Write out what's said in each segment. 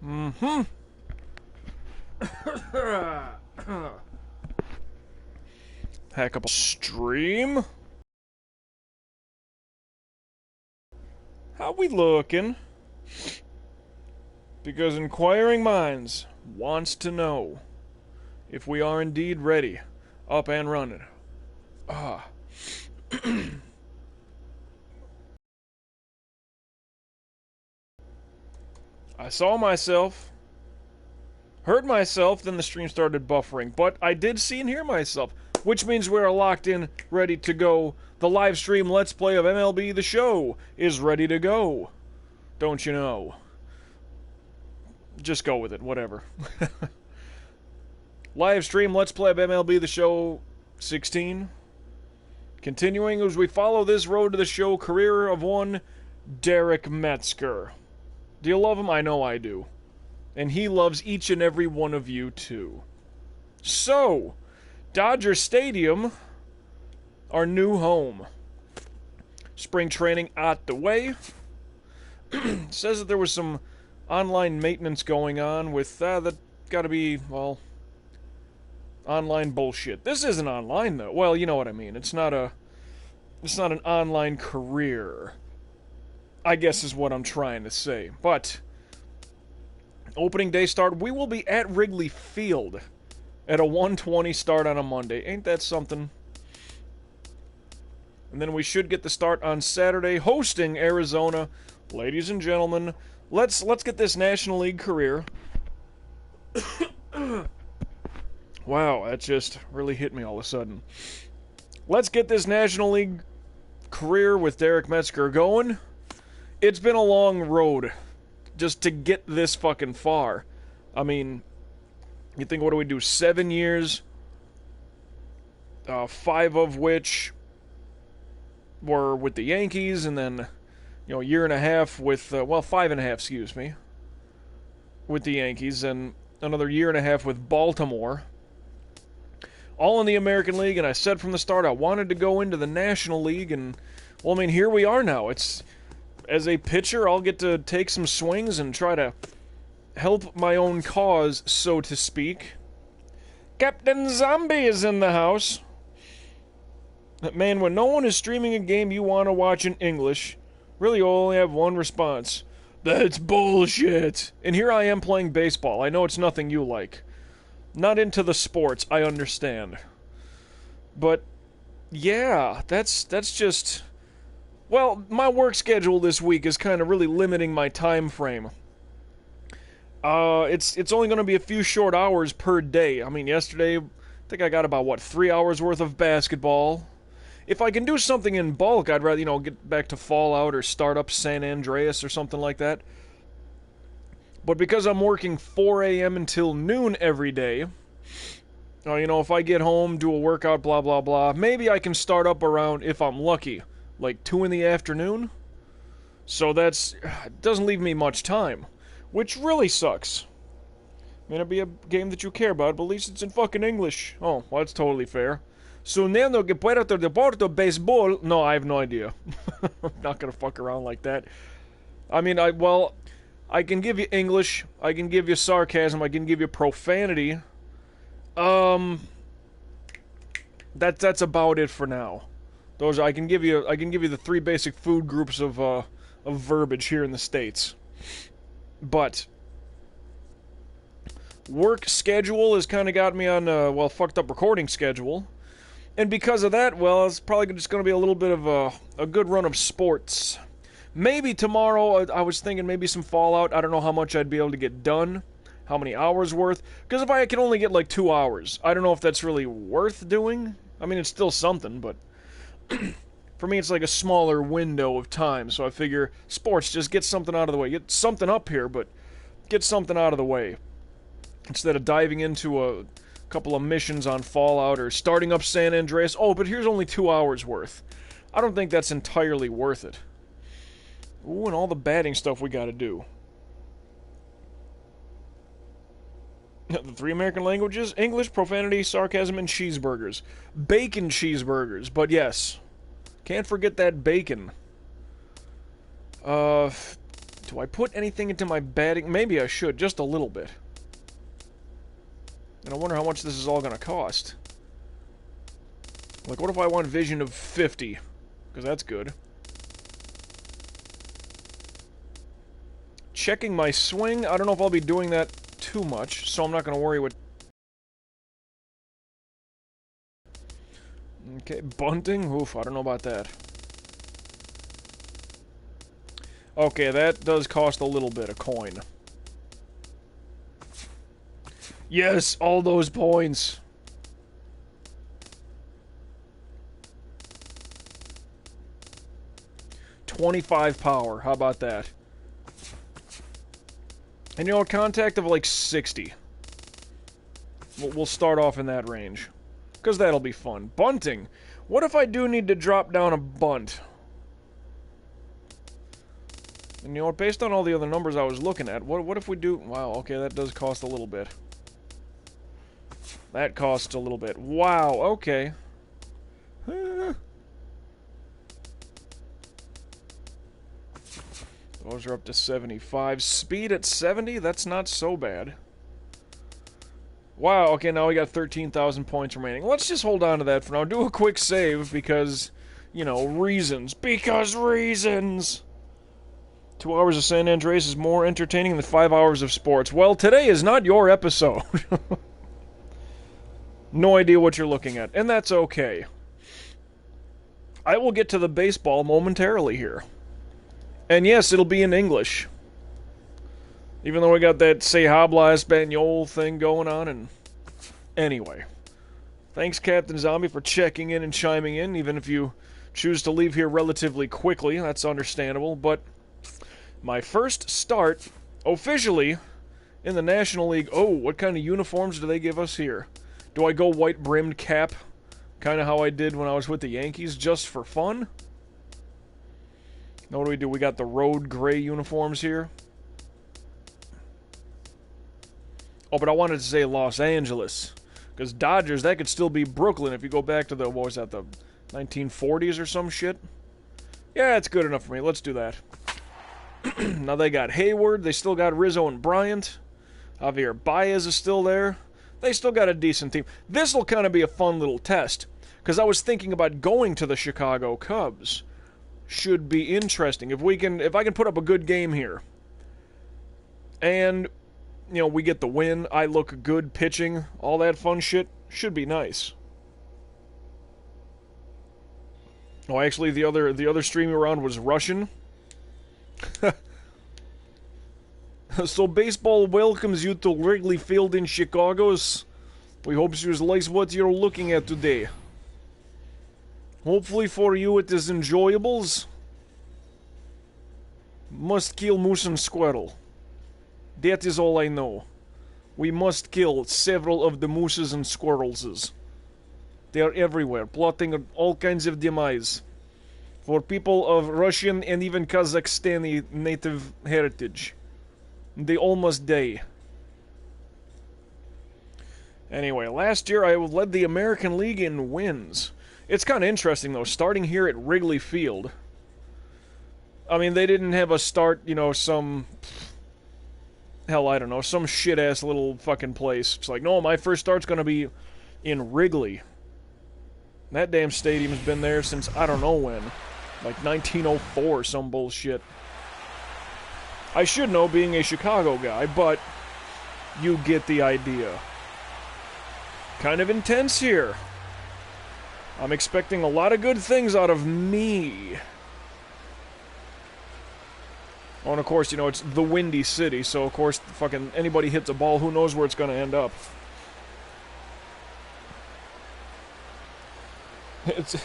Mm-hmm. Hack up a stream. How we looking? Because inquiring minds wants to know if we are indeed ready, up and running. Ah. I saw myself, heard myself, then the stream started buffering. But I did see and hear myself, which means we're locked in, ready to go. The live stream Let's Play of MLB The Show is ready to go. Don't you know? Just go with it, whatever. Live stream Let's Play of MLB The Show 16. Continuing as we follow this road to the show, career of one Derek Metzger. Do you love him? I know I do. And he loves each and every one of you, too. So, Dodger Stadium, our new home. Spring training out the way. Says that there was some online maintenance going on with, that gotta be, well, online bullshit. This isn't online, though. Well, you know what I mean. It's not an online career, I guess is what I'm trying to say. But opening day start, we will be at Wrigley Field at a 1:20 start on a Monday. Ain't that something? And then we should get the start on Saturday, hosting Arizona. Ladies and gentlemen, let's get this National League career. Wow, that just really hit me all of a sudden. Let's get this National League career with Derek Metzger going. It's been a long road just to get this fucking far. I mean, you think, what do we do? 7 years, 5 of which were with the Yankees, and then, you know, a year and a half with, well, 5.5, excuse me, with the Yankees, and another year and a half with Baltimore. All in the American League, and I said from the start I wanted to go into the National League, and, well, I mean, here we are now. It's, as a pitcher, I'll get to take some swings and try to help my own cause, so to speak. Captain Zombie is in the house. Man, when no one is streaming a game you want to watch in English, really you only have one response. That's bullshit. And here I am playing baseball. I know it's nothing you like. Not into the sports, I understand. But, yeah, that's just... Well, my work schedule this week is kind of really limiting my time frame. It's only going to be a few short hours per day. I mean, yesterday, I think I got about, what, 3 hours worth of basketball. If I can do something in bulk, I'd rather, you know, get back to Fallout or start up San Andreas or something like that. But because I'm working 4 a.m. until noon every day, you know, if I get home, do a workout, blah, blah, blah, maybe I can start up around, if I'm lucky, like 2 in the afternoon. So it doesn't leave me much time, which really sucks. May not be a game that you care about, but at least it's in fucking English. Oh, well, that's totally fair. Sonendo que pueda te deporto béisbol. No, I have no idea. I'm not gonna fuck around like that. I mean, I can give you English, I can give you sarcasm, I can give you profanity. That's about it for now. Those I can give you the 3 basic food groups of verbiage here in the States. But work schedule has kind of got me on a, fucked up recording schedule. And because of that, well, it's probably just going to be a little bit of a good run of sports. Maybe tomorrow, I was thinking maybe some Fallout. I don't know how much I'd be able to get done. How many hours worth. Because if I can only get like 2 hours, I don't know if that's really worth doing. I mean, it's still something, but for me it's like a smaller window of time. So I figure, sports, just get something out of the way. Get something up here, but get something out of the way. Instead of diving into a couple of missions on Fallout or starting up San Andreas. Oh, but here's only 2 hours worth. I don't think that's entirely worth it. Ooh, and all the batting stuff we gotta do. The 3 American languages: English, profanity, sarcasm, and cheeseburgers. Bacon cheeseburgers, but yes. Can't forget that bacon. Do I put anything into my batting? Maybe I should, just a little bit. And I wonder how much this is all going to cost. Like, what if I want vision of 50? Because that's good. Checking my swing. I don't know if I'll be doing that too much, so I'm not going to worry what... Okay, bunting? Oof, I don't know about that. Okay, that does cost a little bit, a coin. Yes, all those points. $25 power, how about that? And you know, a contact of like 60. We'll start off in that range. Because that'll be fun. Bunting. What if I do need to drop down a bunt? And you know what, based on all the other numbers I was looking at, what if we do... Wow, okay, that does cost a little bit. That costs a little bit. Wow, okay. Those are up to 75. Speed at 70? That's not so bad. Wow, okay, now we got 13,000 points remaining. Let's just hold on to that for now. Do a quick save because, you know, reasons. Because reasons! 2 hours of San Andreas is more entertaining than 5 hours of sports. Well, today is not your episode. No idea what you're looking at, and that's okay. I will get to the baseball momentarily here. And yes, it'll be in English. Even though we got that Se Habla Español thing going on, and... Anyway. Thanks, Captain Zombie, for checking in and chiming in, even if you choose to leave here relatively quickly. That's understandable, but... My first start, officially, in the National League... Oh, what kind of uniforms do they give us here? Do I go white-brimmed cap? Kind of how I did when I was with the Yankees, just for fun? Now what do? We got the road gray uniforms here. Oh, but I wanted to say Los Angeles. Because Dodgers, that could still be Brooklyn if you go back to the, what was that, the 1940s or some shit? Yeah, it's good enough for me. Let's do that. Now they got Hayward. They still got Rizzo and Bryant. Javier Baez is still there. They still got a decent team. This will kind of be a fun little test. Because I was thinking about going to the Chicago Cubs. Should be interesting. If I can put up a good game here. And, you know, we get the win. I look good pitching. All that fun shit. Should be nice. Oh, actually, the other stream around was Russian. So baseball welcomes you to Wrigley Field in Chicago. We hope you like what you're looking at today. Hopefully for you it is enjoyables. Must kill moose and squirrel. That is all I know. We must kill several of the mooses and squirrels. They are everywhere, plotting all kinds of demise. For people of Russian and even Kazakhstani native heritage. They all must die. Anyway, last year I led the American League in wins. It's kind of interesting, though, starting here at Wrigley Field. I mean, they didn't have us start, you know, some... Hell, I don't know, some shit-ass little fucking place. It's like, no, my first start's gonna be in Wrigley. That damn stadium's been there since I don't know when. Like 1904, some bullshit. I should know, being a Chicago guy, but you get the idea. Kind of intense here. I'm expecting a lot of good things out of me. Oh, and of course, you know, it's the Windy City, so of course, fucking anybody hits a ball, who knows where it's gonna end up. It's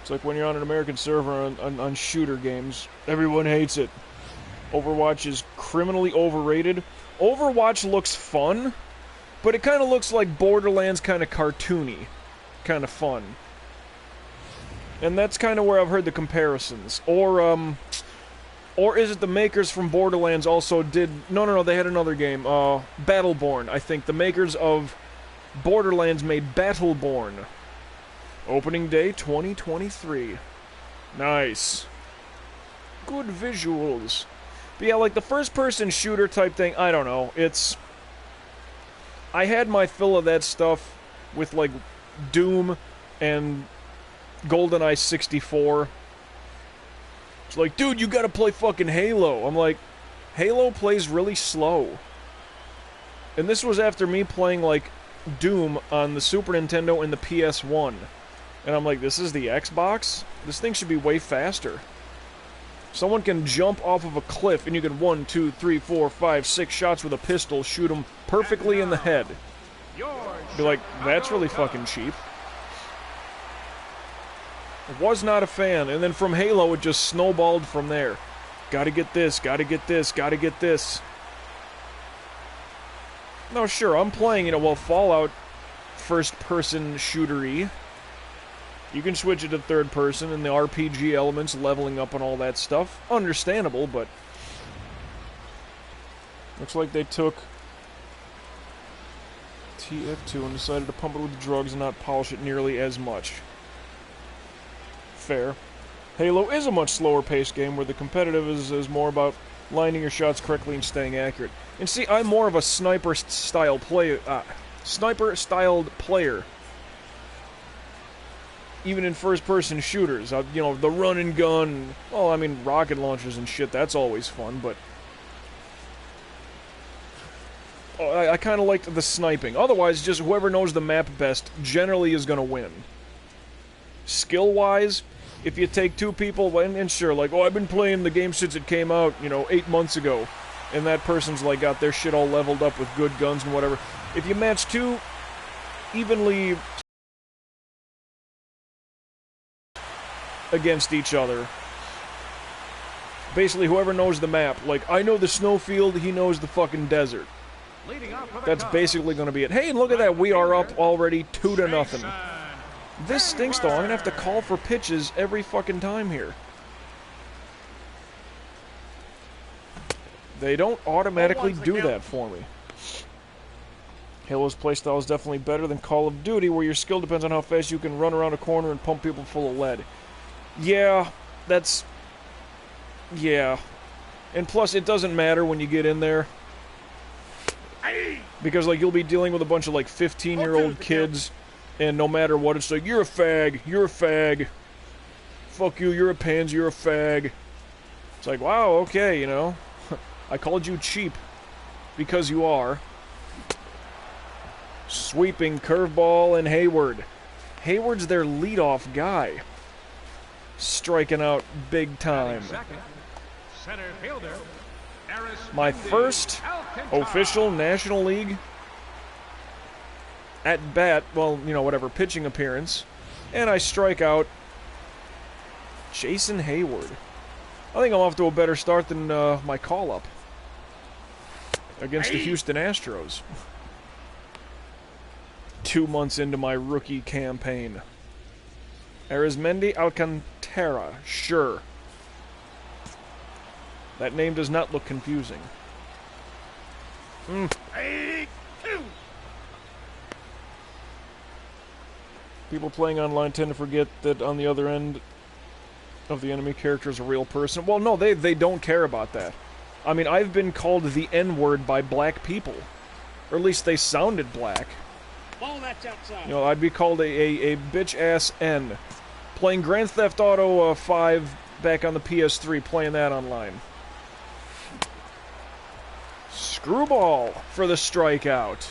like when you're on an American server on shooter games. Everyone hates it. Overwatch is criminally overrated. Overwatch looks fun, but it kind of looks like Borderlands, kind of cartoony. Kind of fun. And that's kind of where I've heard the comparisons. Or is it the makers from Borderlands also did... No, they had another game. Battleborn, I think. The makers of Borderlands made Battleborn. Opening day 2023. Nice. good visuals. But yeah, like the first-person shooter type thing, I don't know. It's... I had my fill of that stuff with, like, Doom and GoldenEye 64. It's like, dude, you gotta play fucking Halo. I'm like, Halo plays really slow. And this was after me playing, like, Doom on the Super Nintendo and the PS1. And I'm like, this is the Xbox? This thing should be way faster. Someone can jump off of a cliff and you can 1, 2, 3, 4, 5, 6 shots with a pistol, shoot them perfectly in the head. Be like, that's really fucking cheap. Was not a fan, and then from Halo it just snowballed from there. Gotta get this, gotta get this, gotta get this. No, sure, I'm playing, well, Fallout first-person shootery. You can switch it to third person, and the RPG elements, leveling up and all that stuff. Understandable, but... looks like they took TF2 and decided to pump it with drugs and not polish it nearly as much. Fair. Halo is a much slower-paced game where the competitive is more about lining your shots correctly and staying accurate. And see, I'm more of a sniper-styled player. Even in first-person shooters, the run and gun. Well, I mean, rocket launchers and shit. That's always fun, but I kind of liked the sniping. Otherwise, just whoever knows the map best generally is gonna win. Skill-wise, if you take two people, and sure, like, oh, I've been playing the game since it came out, 8 months ago, and that person's, like, got their shit all leveled up with good guns and whatever. If you match two evenly against each other, basically whoever knows the map, like, I know the snowfield, he knows the fucking desert. That's basically going to be it. Hey, and look at that, we are up already 2-0. This stinks, though. I'm going to have to call for pitches every fucking time here. They don't automatically do that for me. Halo's playstyle is definitely better than Call of Duty, where your skill depends on how fast you can run around a corner and pump people full of lead. Yeah, that's... yeah. And plus, it doesn't matter when you get in there. Because, like, you'll be dealing with a bunch of, like, 15-year-old kids... and no matter what, it's like, you're a fag, you're a fag. Fuck you, you're a pansy, you're a fag. It's like, wow, okay, I called you cheap. Because you are. Sweeping curveball and Hayward. Hayward's their leadoff guy. Striking out big time. My first official National League at bat, well, whatever, pitching appearance, and I strike out Jason Hayward. I think I'm off to a better start than my call-up against the Houston Astros. 2 months into my rookie campaign. Arizmendi Alcantara, sure. That name does not look confusing. People playing online tend to forget that on the other end of the enemy character is a real person. Well, no, they don't care about that. I mean, I've been called the N-word by black people. Or at least they sounded black. Ball that's outside. I'd be called a bitch-ass N. Playing Grand Theft Auto 5 back on the PS3, playing that online. Screwball for the strikeout.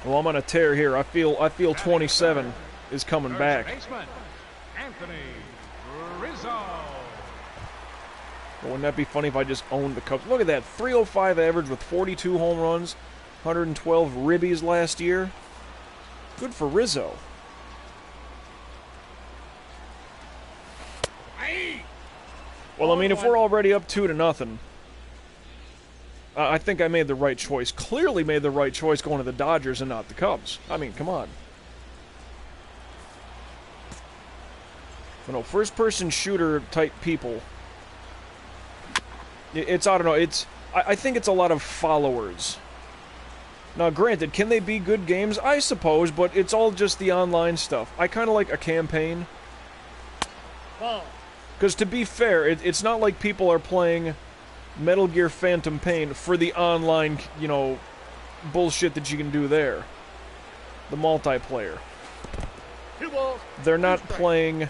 Well, I'm on a tear here. I feel 27 is coming back. Well, wouldn't that be funny if I just owned the Cubs? Look at that, 305 average with 42 home runs, 112 ribbies last year. Good for Rizzo. Well, I mean, if we're already up 2-0, I think I made the right choice. Clearly made the right choice going to the Dodgers and not the Cubs. I mean, come on. First-person shooter type people. It's, I don't know, I think it's a lot of followers. Now, granted, can they be good games? I suppose, but it's all just the online stuff. I kind of like a campaign. Ball. Because to be fair, it's not like people are playing Metal Gear Phantom Pain for the online, you know, bullshit that you can do there. The multiplayer. They're not playing,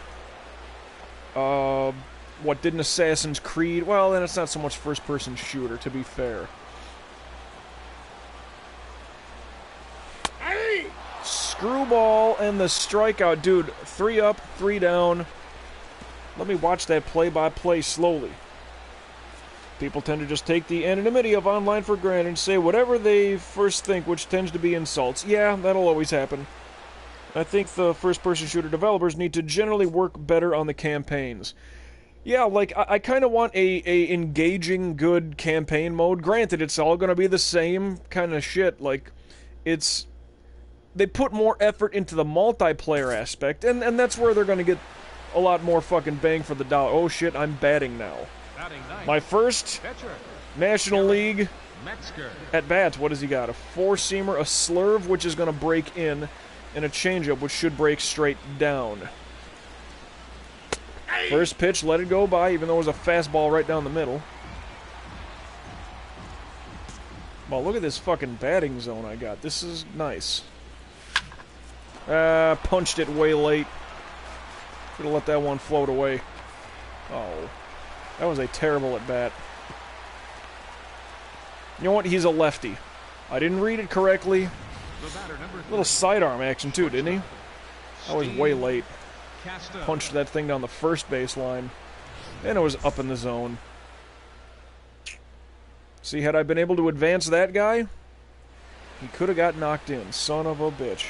what, did an Assassin's Creed? Well, then it's not so much first-person shooter, to be fair. Screwball and the strikeout. Dude, 3 up, 3 down. Let me watch that play-by-play slowly. People tend to just take the anonymity of online for granted and say whatever they first think, which tends to be insults. Yeah, that'll always happen. I think the first-person shooter developers need to generally work better on the campaigns. Yeah, like, I kind of want a engaging, good campaign mode. Granted, it's all going to be the same kind of shit. Like, it's... They put more effort into the multiplayer aspect, and that's where they're going to get a lot more fucking bang for the dollar. Oh shit, I'm batting now. My first National League at bats. What has he got? A four-seamer, a slurve, which is going to break in, and a changeup, which should break straight down. First pitch, let it go by, even though it was a fastball right down the middle. Well, look at this fucking batting zone I got. This is nice. Punched it way late. Could've let that one float away. Oh. That was a terrible at-bat. You know what? He's a lefty. I didn't read it correctly. A little sidearm action, too, didn't he? That was way late. Punched that thing down the first baseline. And it was up in the zone. See, had I been able to advance that guy, he could have got knocked in. Son of a bitch.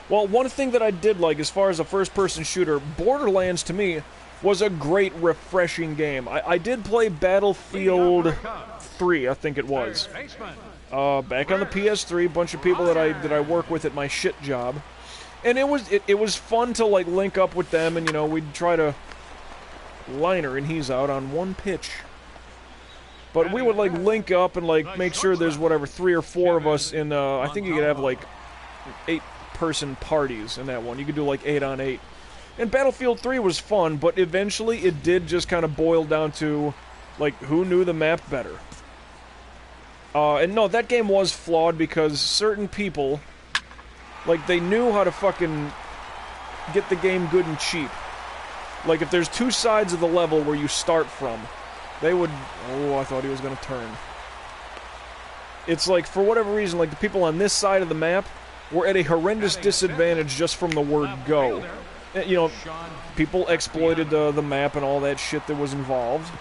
Well, one thing that I did like as far as a first-person shooter, Borderlands, to me, was a great, refreshing game. I did play Battlefield 3, I think it was. Back on the PS3, a bunch of people that I work with at my shit job. And it was fun to, like, link up with them, and, you know, we'd try to liner, and he's out on one pitch. But we would, like, link up and, like, make sure there's, whatever, 3 or 4 of us in, I think you could have, like, 8-person parties in that one. You could do, like, 8 on 8. And Battlefield 3 was fun, but eventually it did just kind of boil down to, like, who knew the map better. And no, that game was flawed because certain people, like, they knew how to fucking get the game good and cheap. Like, if there's 2 sides of the level where you start from, they would... Oh, I thought he was going to turn. It's like, for whatever reason, like, the people on this side of the map were at a horrendous disadvantage just from the word go. You know, people exploited the map and all that shit that was involved.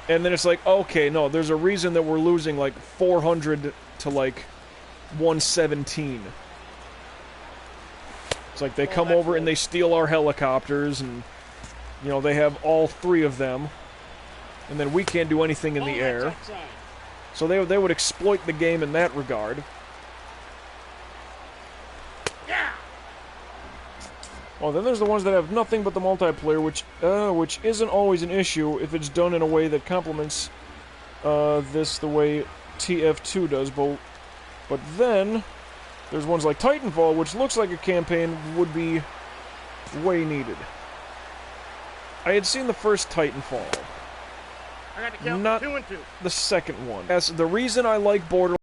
And then it's like, okay, no, there's a reason that we're losing, like, 400 to, like, 117. It's like they come over and they steal our helicopters, and, you know, they have all 3 of them. And then we can't do anything in the air. So they would exploit the game in that regard. Oh, then there's the ones that have nothing but the multiplayer, which isn't always an issue if it's done in a way that complements this the way TF2 does. But then there's ones like Titanfall, which looks like a campaign would be way needed. I had seen the first Titanfall, not 2 and 2. the second one. As the reason I like Borderlands.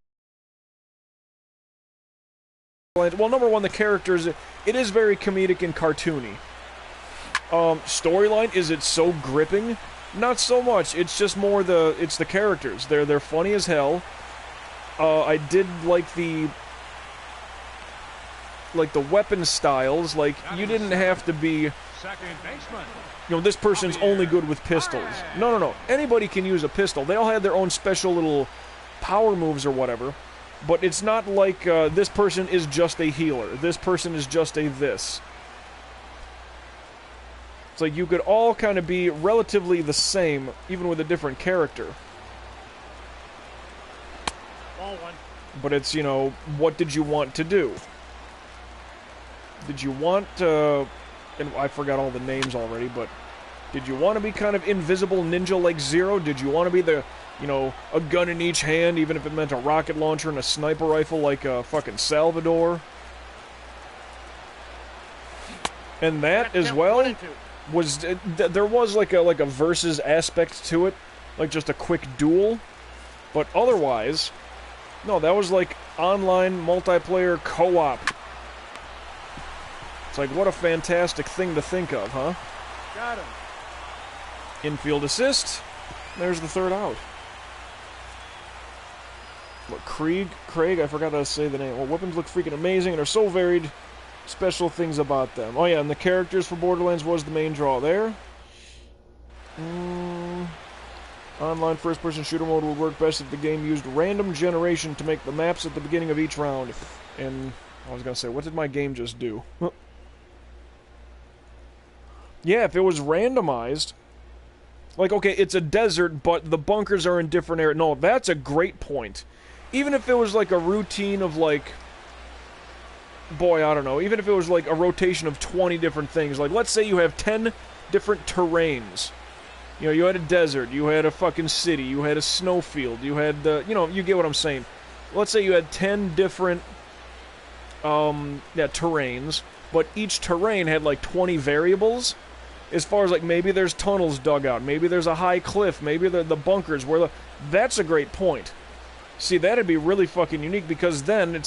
Well, number one, the characters, it is very comedic and cartoony. Storyline, is it so gripping? Not so much. It's just more it's the characters. They're funny as hell. I did like the weapon styles. Like, you didn't have to be, you know, this person's only good with pistols. No. Anybody can use a pistol. They all had their own special little power moves or whatever. But it's not like this person is just a healer. This person is just a this. It's like you could all kind of be relatively the same, even with a different character. Ball 1. But it's, you know, what did you want to do? Did you want, and I forgot all the names already, but did you want to be kind of invisible ninja like Zero? Did you want to be the... You know, a gun in each hand, even if it meant a rocket launcher and a sniper rifle like fucking Salvador. And that as well was there was like a versus aspect to it, like just a quick duel, but otherwise, no, that was like online multiplayer co-op. It's like, what a fantastic thing to think of, huh? Got him. Infield assist. There's the third out. What, Craig, I forgot how to say the name. Well, weapons look freaking amazing and are so varied. Special things about them. Oh yeah, and the characters for Borderlands was the main draw there. Online first-person shooter mode would work best if the game used random generation to make the maps at the beginning of each round. And I was gonna say, what did my game just do? Yeah, if it was randomized, like, okay, it's a desert, but the bunkers are in different areas. No, that's a great point. Even if it was like a routine of like, boy, I don't know, even if it was like a rotation of 20 different things, like let's say you have 10 different terrains. You know, you had a desert, you had a fucking city, you had a snowfield, you had, you know, you get what I'm saying. Let's say you had 10 different, terrains, but each terrain had like 20 variables. As far as like, maybe there's tunnels dug out, maybe there's a high cliff, maybe the bunkers where that's a great point. See, that'd be really fucking unique, because then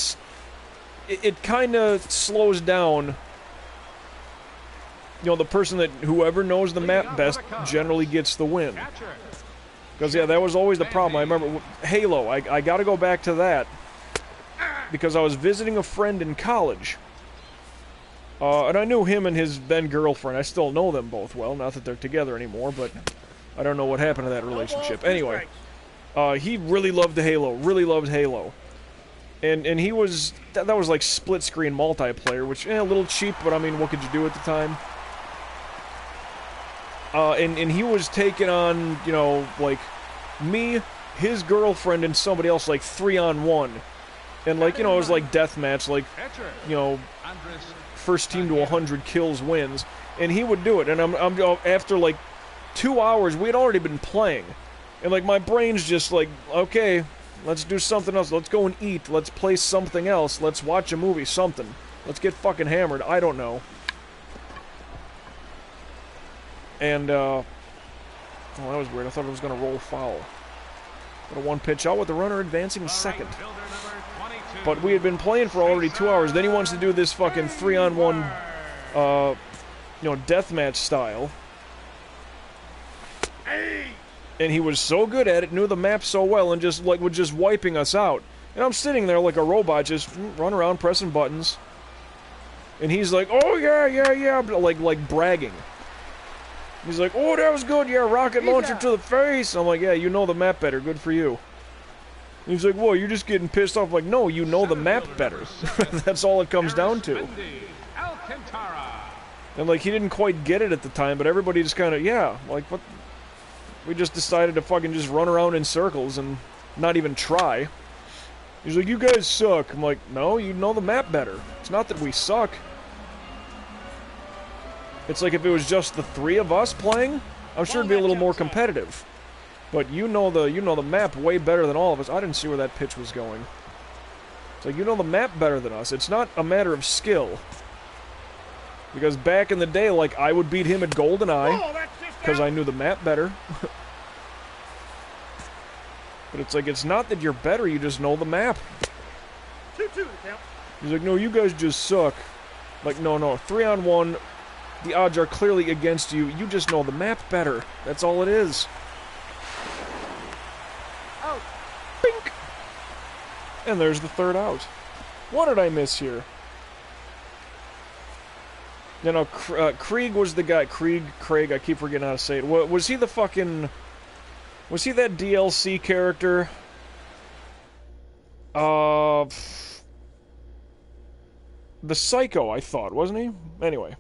it kind of slows down. You know, the person whoever knows the map best generally gets the win. Because, yeah, that was always the problem. I remember Halo, I gotta go back to that. Because I was visiting a friend in college. And I knew him and his then girlfriend. I still know them both well. Not that they're together anymore, but I don't know what happened to that relationship. Anyway, he really loved Halo. Really loved Halo. And he was... That was like split-screen multiplayer, which, a little cheap, but I mean, what could you do at the time? And he was taking on, you know, like, me, his girlfriend, and somebody else, like, 3-on-1. And, like, you know, it was like deathmatch, like, you know, first team to 100 kills wins. And he would do it, and I'm after, like, 2 hours, we had already been playing. And, like, my brain's just like, okay, let's do something else. Let's go and eat. Let's play something else. Let's watch a movie. Something. Let's get fucking hammered. I don't know. And, oh, that was weird. I thought it was going to roll foul. But a one pitch out with the runner advancing second. But we had been playing for already 2 hours. Then he wants to do this fucking 3-on-1, you know, deathmatch style. And he was so good at it, knew the map so well, and just, like, was just wiping us out. And I'm sitting there like a robot, just run around pressing buttons. And he's like, oh, yeah, like bragging. He's like, oh, that was good, yeah, rocket launcher to the face. I'm like, yeah, you know the map better, good for you. And he's like, whoa, you're just getting pissed off. I'm like, no, you know the map better. That's all it comes down to. And, like, he didn't quite get it at the time, but everybody just kind of, yeah, like, what... We just decided to fucking just run around in circles and not even try. He's like, you guys suck. I'm like, no, you know the map better. It's not that we suck. It's like if it was just the three of us playing, I'm sure it'd be a little more competitive. But you know the map way better than all of us. I didn't see where that pitch was going. It's like, you know the map better than us. It's not a matter of skill. Because back in the day, like, I would beat him at GoldenEye. Because I knew the map better. But it's like, it's not that you're better, you just know the map. 2-2, He's like, no, you guys just suck. Like, no, 3-on-1, the odds are clearly against you. You just know the map better. That's all it is. Out. Bink! And there's the third out. What did I miss here? You know, Krieg was the guy. Craig, I keep forgetting how to say it. Was he the fucking... Was he that DLC character? The Psycho, I thought, wasn't he? Anyway.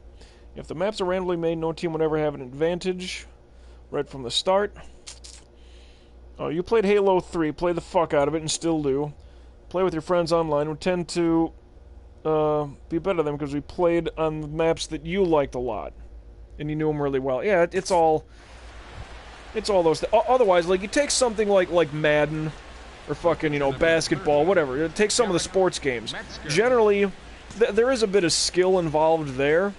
If the maps are randomly made, no team would ever have an advantage. Right from the start. Oh, you played Halo 3. Play the fuck out of it and still do. Play with your friends online. We tend to... be better than them because we played on the maps that you liked a lot. And you knew them really well. Yeah, it's all those things. Otherwise, like, you take something like Madden, or fucking, you know, basketball, whatever. Take some of the sports games. Generally, there is a bit of skill involved there.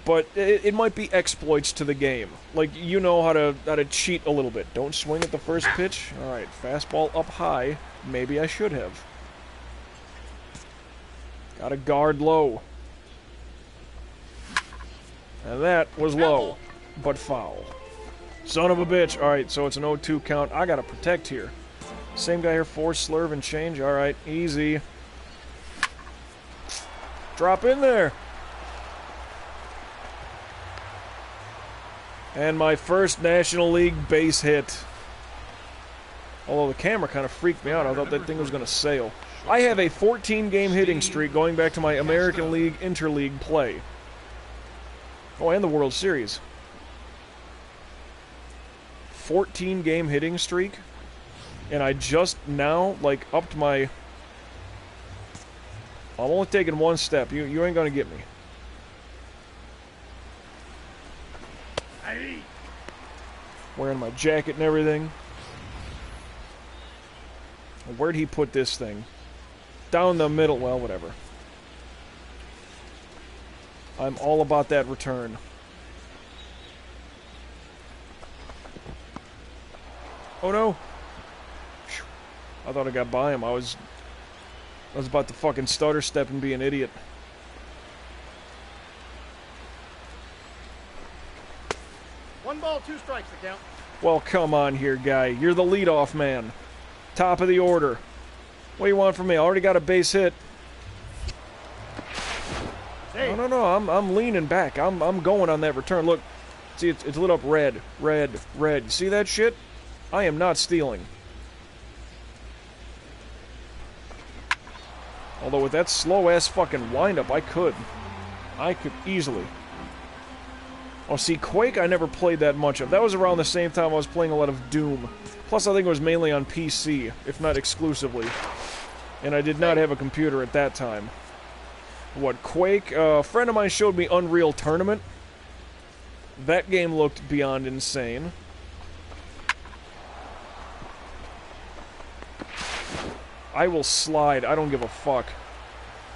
but it might be exploits to the game. Like, you know how to cheat a little bit. Don't swing at the first pitch. Alright, fastball up high. Maybe I should have. Gotta guard low. And that was low, but foul. Son of a bitch. Alright, so it's an 0-2 count. I gotta protect here. Same guy here, force, slurve, and change. Alright, easy. Drop in there. And my first National League base hit. Although the camera kind of freaked me out. I thought that thing was going to sail. I have a 14-game hitting streak going back to my American League Interleague play. Oh, and the World Series. 14-game hitting streak. And I just now, like, upped my... I'm only taking one step. You ain't going to get me. Wearing my jacket and everything. Where'd he put this thing? Down the middle. Well, whatever. I'm all about that return. Oh no! I thought I got by him. I was about to fucking stutter step and be an idiot. One ball, two strikes to count. Well, come on here, guy. You're the leadoff man. Top of the order. What do you want from me? I already got a base hit. Hey. No. I'm leaning back. I'm going on that return. Look, see, it's lit up red, red, red. See that shit? I am not stealing. Although with that slow ass fucking windup, I could easily. Oh, see, Quake I never played that much of. That was around the same time I was playing a lot of Doom. Plus, I think it was mainly on PC, if not exclusively. And I did not have a computer at that time. What, Quake? A friend of mine showed me Unreal Tournament. That game looked beyond insane. I will slide. I don't give a fuck.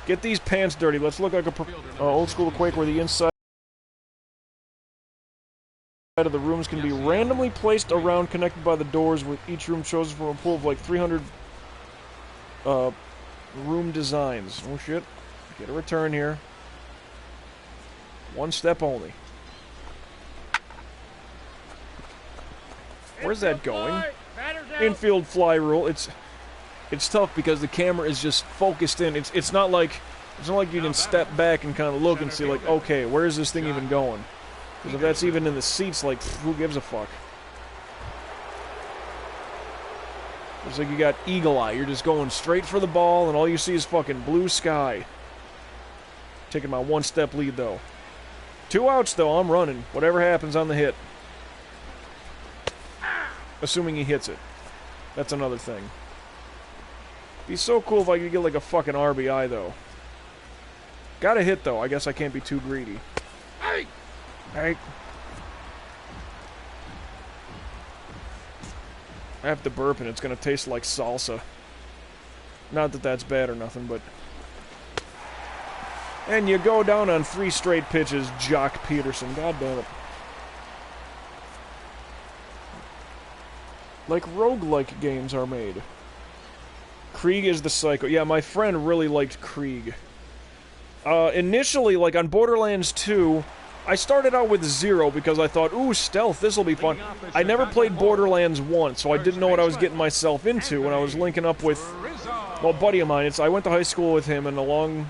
Get these pants dirty. Let's look like a old school Quake where the inside of the rooms can be randomly placed around, connected by the doors, with each room chosen from a pool of like 300 room designs. Oh shit. Get a return here. One step only. Where's that going? Infield fly rule. It's tough because the camera is just focused in. It's not like you can step back and kind of look and see like, okay, where is this thing even going? Because if that's even in the seats, like, who gives a fuck? It's like you got eagle eye. You're just going straight for the ball, and all you see is fucking blue sky. Taking my one-step lead, though. 2 outs, though. I'm running. Whatever happens on the hit. Assuming he hits it. That's another thing. Be so cool if I could get, like, a fucking RBI, though. Got a hit, though. I guess I can't be too greedy. Hey! Hey. I have to burp and it's gonna taste like salsa. Not that that's bad or nothing, but... And you go down on 3 straight pitches, Jock Peterson. God damn it. Like roguelike games are made. Krieg is the psycho. Yeah, my friend really liked Krieg. Initially, like on Borderlands 2... I started out with 0 because I thought, ooh, stealth, this'll be fun. I never played Borderlands 1, so I didn't know what I was getting myself into when I was linking up with, well, a buddy of mine. I went to high school with him, and along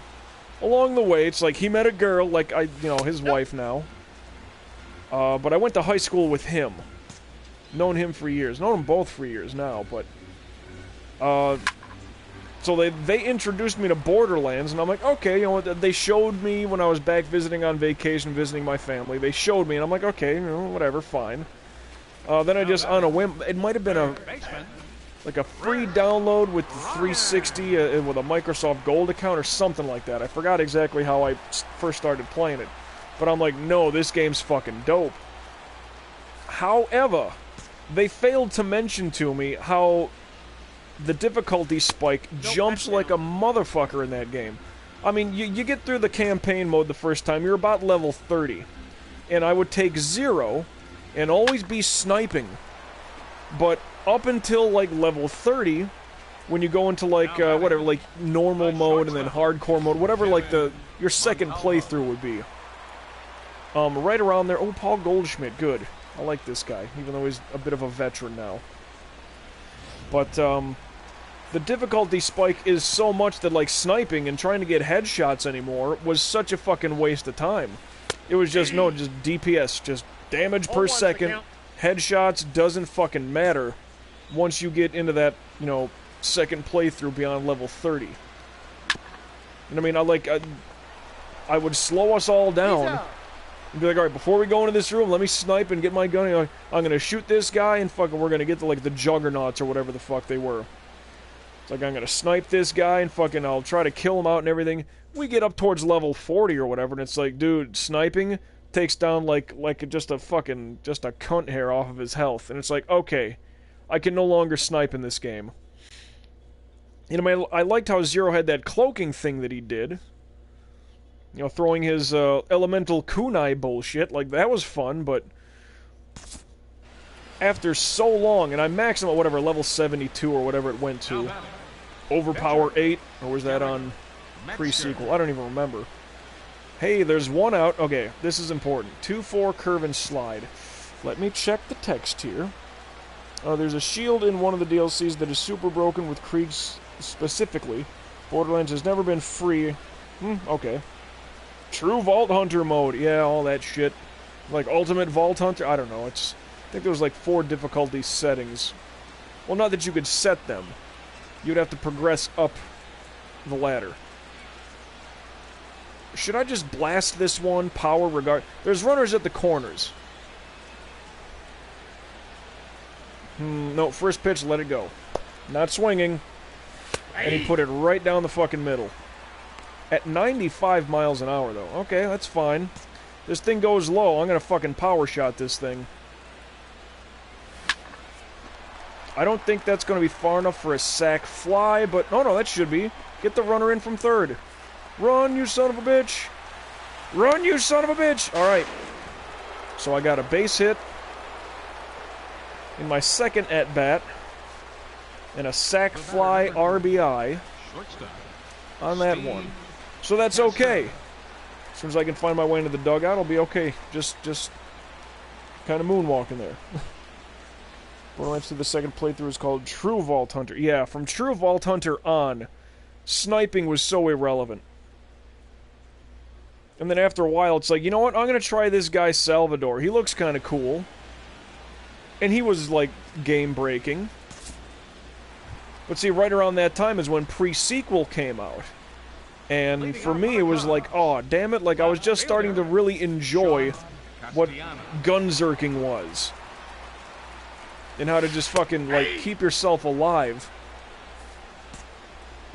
the way, it's like he met a girl, like his wife now. But I went to high school with him. Known him for years. Known them both for years now, but... So they introduced me to Borderlands, and I'm like, okay, you know what, they showed me when I was back visiting on vacation, visiting my family. They showed me, and I'm like, okay, you know, whatever, fine. Then I just, on a whim, it might have been a free download with the 360 with a Microsoft Gold account or something like that. I forgot exactly how I first started playing it. But I'm like, no, this game's fucking dope. However, they failed to mention to me how... the difficulty spike jumps like a motherfucker in that game. I mean, you get through the campaign mode the first time, you're about level 30. And I would take 0 and always be sniping. But up until, like, level 30, when you go into, like, whatever, like, normal mode and then hardcore mode, whatever, like, your second playthrough would be. Right around there, oh, Paul Goldschmidt, good. I like this guy, even though he's a bit of a veteran now. But, the difficulty spike is so much that, like, sniping and trying to get headshots anymore was such a fucking waste of time. It was just, no, just DPS, just damage per second. Headshots doesn't fucking matter once you get into that, you know, second playthrough beyond level 30. And I mean, I would slow us all down and be like, alright, before we go into this room, let me snipe and get my gun. You know, I'm gonna shoot this guy and fucking we're gonna get to, like, the juggernauts or whatever the fuck they were. It's like, I'm gonna snipe this guy and fucking I'll try to kill him out and everything. We get up towards level 40 or whatever, and it's like, dude, sniping takes down, like just a cunt hair off of his health. And it's like, okay, I can no longer snipe in this game. You know, I liked how Zero had that cloaking thing that he did. You know, throwing his elemental kunai bullshit. Like, that was fun, but after so long, and I maxed him at whatever, level 72 or whatever it went to. Overpower 8, or was that on pre-sequel? I don't even remember. Hey, there's one out. Okay, this is important. 2-4 curve and slide. Let me check the text here. There's a shield in one of the DLCs that is super broken with Krieg's specifically. Borderlands has never been free. Okay. True Vault Hunter mode. Yeah, all that shit. Like Ultimate Vault Hunter. I don't know. I think there was like 4 difficulty settings. Well, not that you could set them. You'd have to progress up the ladder. Should I just blast this one? Power regard. There's runners at the corners. No, first pitch, let it go. Not swinging. And he put it right down the fucking middle. At 95 miles an hour, though. Okay, that's fine. This thing goes low. I'm gonna fucking power shot this thing. I don't think that's gonna be far enough for a sack fly, but... Oh, no, that should be. Get the runner in from third. Run, you son of a bitch! Run, you son of a bitch! Alright. So I got a base hit in my second at-bat, and a sack fly RBI on that one. So that's okay. As soon as I can find my way into the dugout, I'll be okay. Just kind of moonwalking there. Borderlands 2, the second playthrough is called True Vault Hunter. Yeah, from True Vault Hunter on, sniping was so irrelevant. And then after a while, it's like, you know what? I'm going to try this guy Salvador. He looks kind of cool. And he was, like, game-breaking. But see, right around that time is when pre-sequel came out. And for me, it was like, oh, damn it. Like, I was just starting to really enjoy what gunzerking was. And how to just fucking, like, keep yourself alive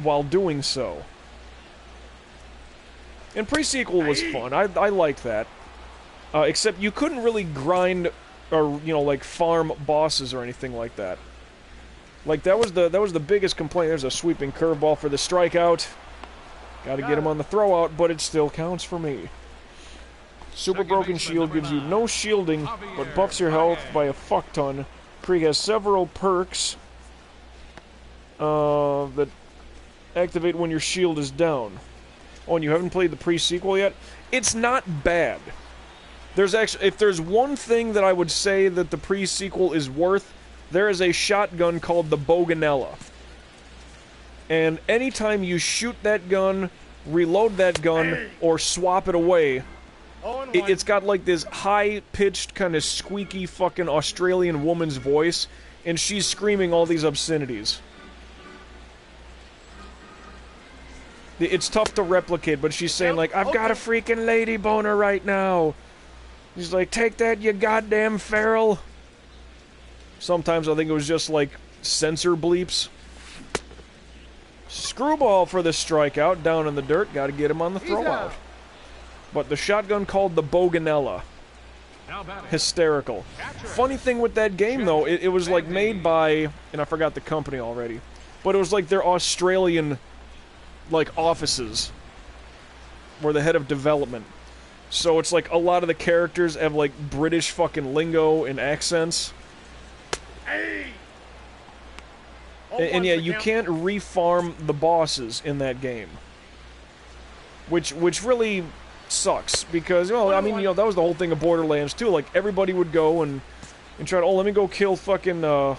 while doing so. And pre-sequel was fun. I liked that. Except you couldn't really grind or, you know, like, farm bosses or anything like that. Like, that was the biggest complaint. There's a sweeping curveball for the strikeout. Gotta get him on the throwout, but it still counts for me. Super Broken Shield gives you no shielding, but buffs your health by a fuck ton. Krieg has several perks that activate when your shield is down. Oh, and you haven't played the pre-sequel yet? It's not bad. There's actually, if there's one thing that I would say that the pre-sequel is worth, there is a shotgun called the Boganella. And anytime you shoot that gun, reload that gun, or swap it away, it's got like this high-pitched, kind of squeaky fucking Australian woman's voice, and she's screaming all these obscenities. It's tough to replicate, but she's saying, like, I've got a freaking lady boner right now. She's like, take that, you goddamn feral. Sometimes I think it was just, like, censor bleeps. Screwball for the strikeout, down in the dirt. Gotta get him on the throwout. But the shotgun called the Boganella. Hysterical. Funny thing with that game, though, it was, like, made by... And I forgot the company already. But it was, like, their Australian... like, offices. were the head of development. So it's like a lot of the characters have like British fucking lingo and accents. Hey! And yeah, you can't refarm the bosses in that game. Which really sucks, because, well, I mean, you know, that was the whole thing of Borderlands too. Like, everybody would go and try to, oh, let me go kill fucking, God,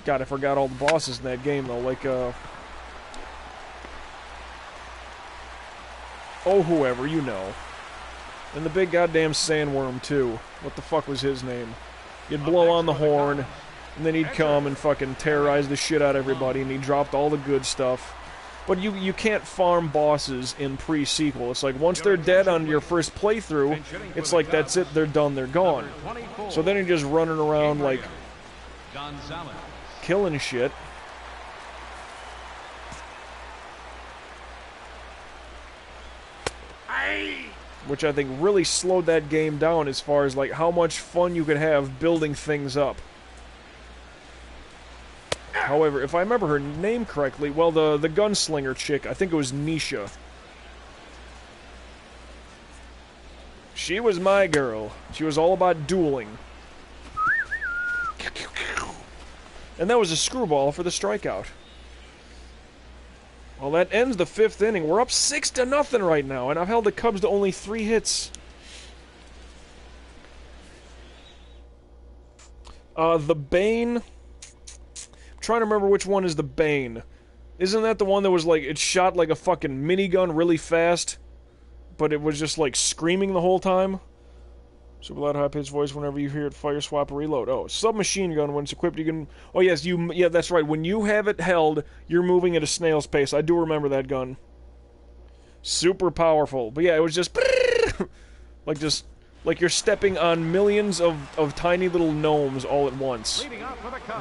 I forgot all the bosses in that game, though. Like, oh, whoever, you know. And the big goddamn sandworm, too. What the fuck was his name? You'd blow on the horn, and then he'd come and fucking terrorize the shit out of everybody, and he dropped all the good stuff. But you can't farm bosses in pre-sequel. It's like, once they're dead on your first playthrough, it's like, that's it, they're done, they're gone. So then you're just running around, like, killing shit. Which I think really slowed that game down as far as, like, how much fun you could have building things up. However, if I remember her name correctly, well, the gunslinger chick, I think it was Nisha. She was my girl. She was all about dueling. And that was a screwball for the strikeout. Well, that ends the 5th inning. We're up 6-0 right now, and I've held the Cubs to only 3 hits. The Bane... Trying to remember which one is the Bane. Isn't that the one that was like, it shot like a fucking minigun really fast, but it was just like screaming the whole time? Super loud, high-pitched voice whenever you hear it fire, swap, or reload. Oh, submachine gun, when it's equipped, you can... Oh, yes, yeah, that's right. When you have it held, you're moving at a snail's pace. I do remember that gun. Super powerful. But yeah, it was just... like you're stepping on millions of tiny little gnomes all at once.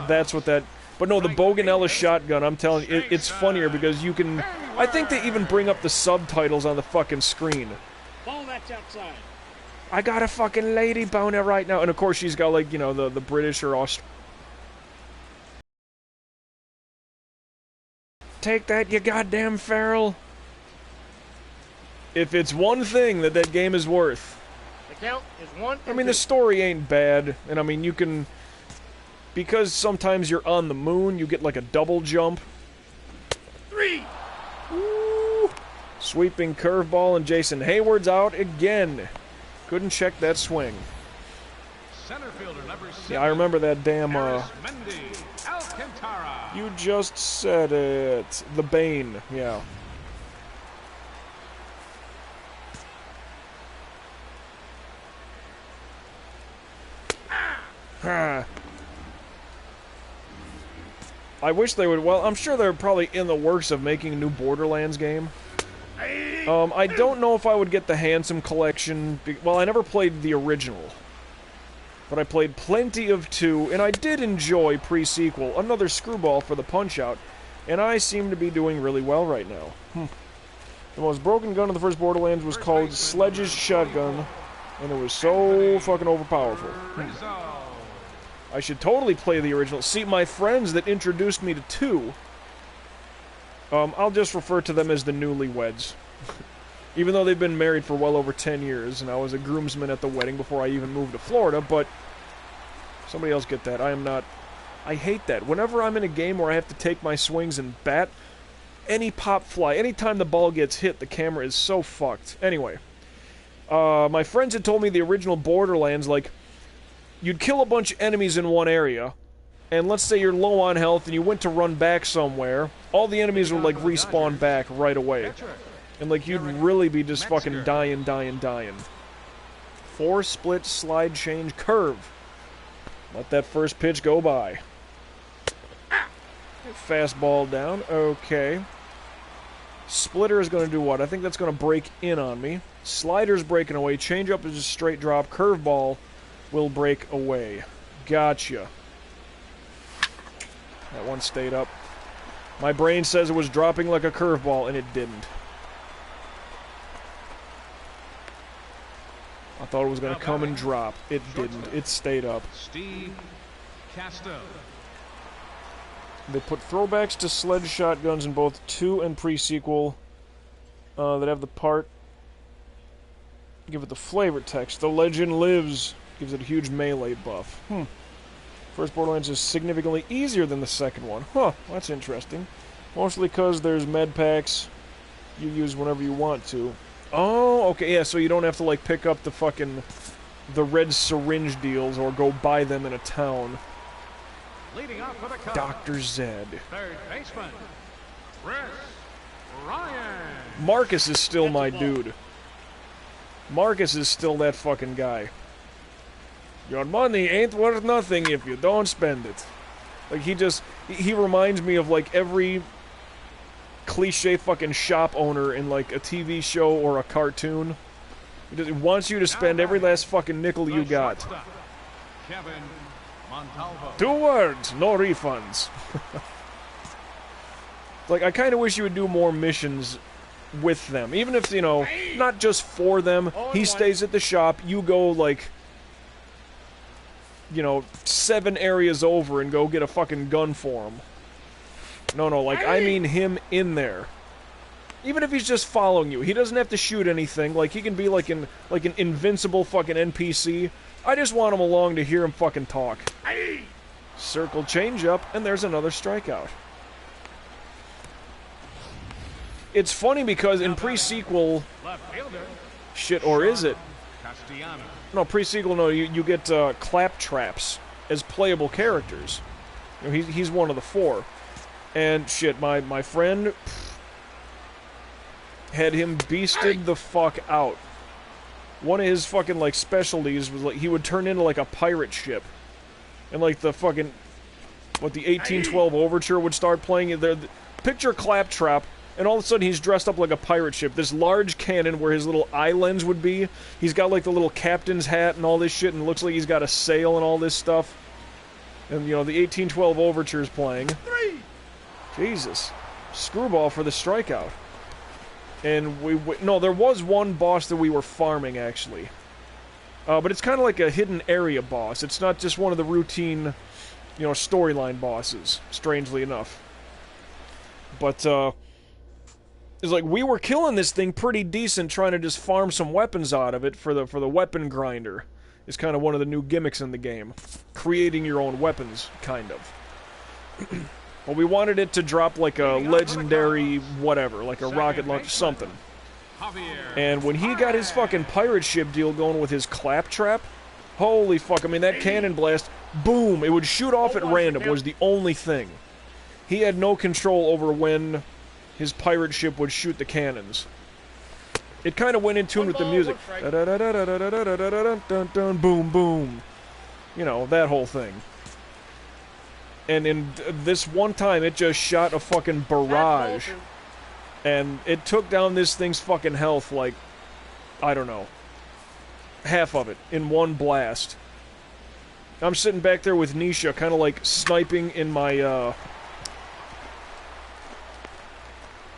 That's what that... But no, the Boganella shotgun, I'm telling you, it's funnier because you can... I think they even bring up the subtitles on the fucking screen. Ball that's outside. I got a fucking lady boner right now. And of course she's got, like, you know, the British or Australian... Take that, you goddamn feral. If it's one thing that game is worth... The count is 1 I mean, the story ain't bad. And I mean, you can... Because sometimes you're on the moon, you get like a double jump. 3. Woo! Sweeping curveball, and Jason Hayward's out again. Couldn't check that swing. Center fielder, number 7. Yeah, I remember that damn, You just said it. The Bane, yeah. I wish they would... Well, I'm sure they're probably in the works of making a new Borderlands game. I don't know if I would get the Handsome Collection... Well, I never played the original. But I played plenty of 2, and I did enjoy pre-sequel, another screwball for the Punch-Out, and I seem to be doing really well right now. The most broken gun of the first Borderlands was called Sledge's Shotgun, and it was so fucking overpowerful. I should totally play the original. See, my friends that introduced me to 2, I'll just refer to them as the newlyweds. Even though they've been married for well over 10 years, and I was a groomsman at the wedding before I even moved to Florida, but somebody else get that. I am not... I hate that. Whenever I'm in a game where I have to take my swings and bat, any pop fly, anytime the ball gets hit, the camera is so fucked. Anyway, my friends had told me the original Borderlands, like, you'd kill a bunch of enemies in one area, and let's say you're low on health and you went to run back somewhere, all the enemies would, like, respawn back right away. And, like, you'd really be just fucking dying. 4 split slide change curve. Let that first pitch go by. Fastball down. Okay. Splitter is going to do what? I think that's going to break in on me. Slider's breaking away. Changeup is a straight drop. Curveball will break away. Gotcha. That one stayed up. My brain says it was dropping like a curveball, and it didn't. I thought it was going to come and drop. It didn't. It stayed up. Steve Casto. They put throwbacks to sledge shotguns in both 2 and pre-sequel. that have the part. Give it the flavor text. The legend lives. Gives it a huge melee buff. First Borderlands is significantly easier than the second one. Huh, that's interesting. Mostly because there's med packs you use whenever you want to. Oh, okay, yeah, so you don't have to, like, pick up the red syringe deals or go buy them in a town. Leading off for the Cubs, Dr. Zed. third baseman, Chris Ryan. Marcus is still my dude. Marcus is still that fucking guy. Your money ain't worth nothing if you don't spend it. Like, he reminds me of, like, every cliche fucking shop owner in, like, a TV show or a cartoon. He wants you to spend every last fucking nickel you got. Kevin Montalvo. 2 words, no refunds. Like, I kind of wish you would do more missions with them. Even if, you know, not just for them. He stays at the shop, you go, like, you know, 7 areas over and go get a fucking gun for him. No, like, I mean him in there. Even if he's just following you, he doesn't have to shoot anything. Like, he can be like an invincible fucking NPC. I just want him along to hear him fucking talk. Circle changeup, and there's another strikeout. It's funny because in pre-sequel... Left fielder, Shit, or is it? Castellanos. No, pre-sequel, no, you get claptraps as playable characters. You know, he's one of the 4. And shit, my friend had him beasted the fuck out. One of his fucking, like, specialties was, like, he would turn into, like, a pirate ship. And, like, the fucking... What, the 1812 Overture would start playing. Picture Claptrap, and all of a sudden he's dressed up like a pirate ship. This large cannon where his little eye lens would be. He's got, like, the little captain's hat and all this shit, and it looks like he's got a sail and all this stuff. And, you know, the 1812 Overture's playing. 3. Jesus. Screwball for the strikeout. And no, there was one boss that we were farming, actually. But it's kind of like a hidden area boss. It's not just one of the routine, you know, storyline bosses, strangely enough. But, it's like, we were killing this thing pretty decent, trying to just farm some weapons out of it for the weapon grinder. It's kind of one of the new gimmicks in the game. Creating your own weapons, kind of. Well, we wanted it to drop like a legendary whatever, like a rocket launcher, something. And when he got his fucking pirate ship deal going with his claptrap, holy fuck, I mean, that cannon blast, boom, it would shoot off at random, was the only thing. He had no control over when his pirate ship would shoot the cannons. It kind of went in tune with the music. Boom, boom. You know, that whole thing. And in this one time, it just shot a fucking barrage. And it took down this thing's fucking health, like, I don't know, half of it in one blast. I'm sitting back there with Nisha, kind of like sniping in my,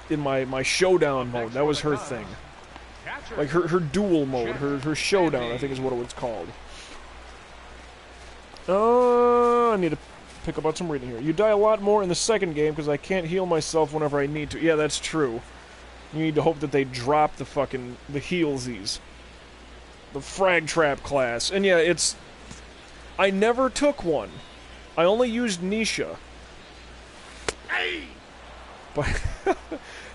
my showdown mode. That was her thing. Like, her duel mode, her showdown, I think is what it was called. I need to pick up on some reading here. You die a lot more in the second game because I can't heal myself whenever I need to. Yeah, that's true. You need to hope that they drop the healsies. The frag trap class. And yeah, it's... I never took one. I only used Nisha. But...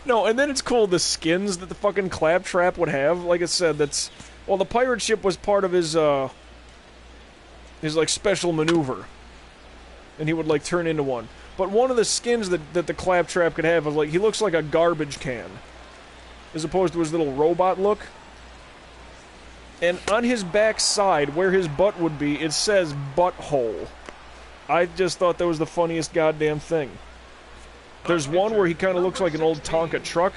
No, and then it's cool, the skins that the fucking claptrap would have. Like I said, that's... Well, the pirate ship was part of his, like, special maneuver. And he would, like, turn into one. But one of the skins that the claptrap could have was, like, he looks like a garbage can. As opposed to his little robot look. And on his back side, where his butt would be, it says butthole. I just thought that was the funniest goddamn thing. There's one where he kind of looks like an old Tonka truck.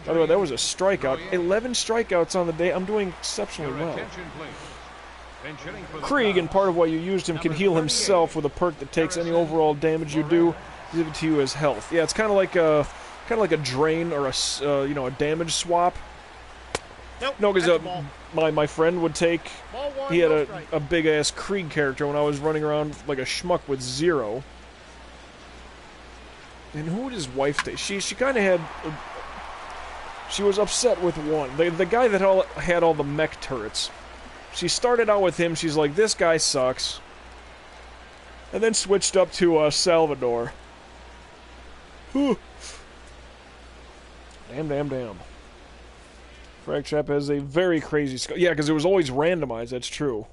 By the way, that was a strikeout. 11 strikeouts on the day. I'm doing exceptionally well. Krieg, and part of why you used him, can heal himself with a perk that takes any overall damage you do, give it to you as health. Yeah, it's kind of like a drain or a a damage swap. Nope, no, because that's a ball. my friend would take. Ball one, He had no a strike. big ass Krieg character when I was running around like a schmuck with 0. And who would his wife take? She kind of had. She was upset with one. The guy that had all the mech turrets. She started out with him. She's like, this guy sucks. And then switched up to Salvador. Whew. Damn. Frag Trap has a very crazy skull. Yeah, because it was always randomized, that's true.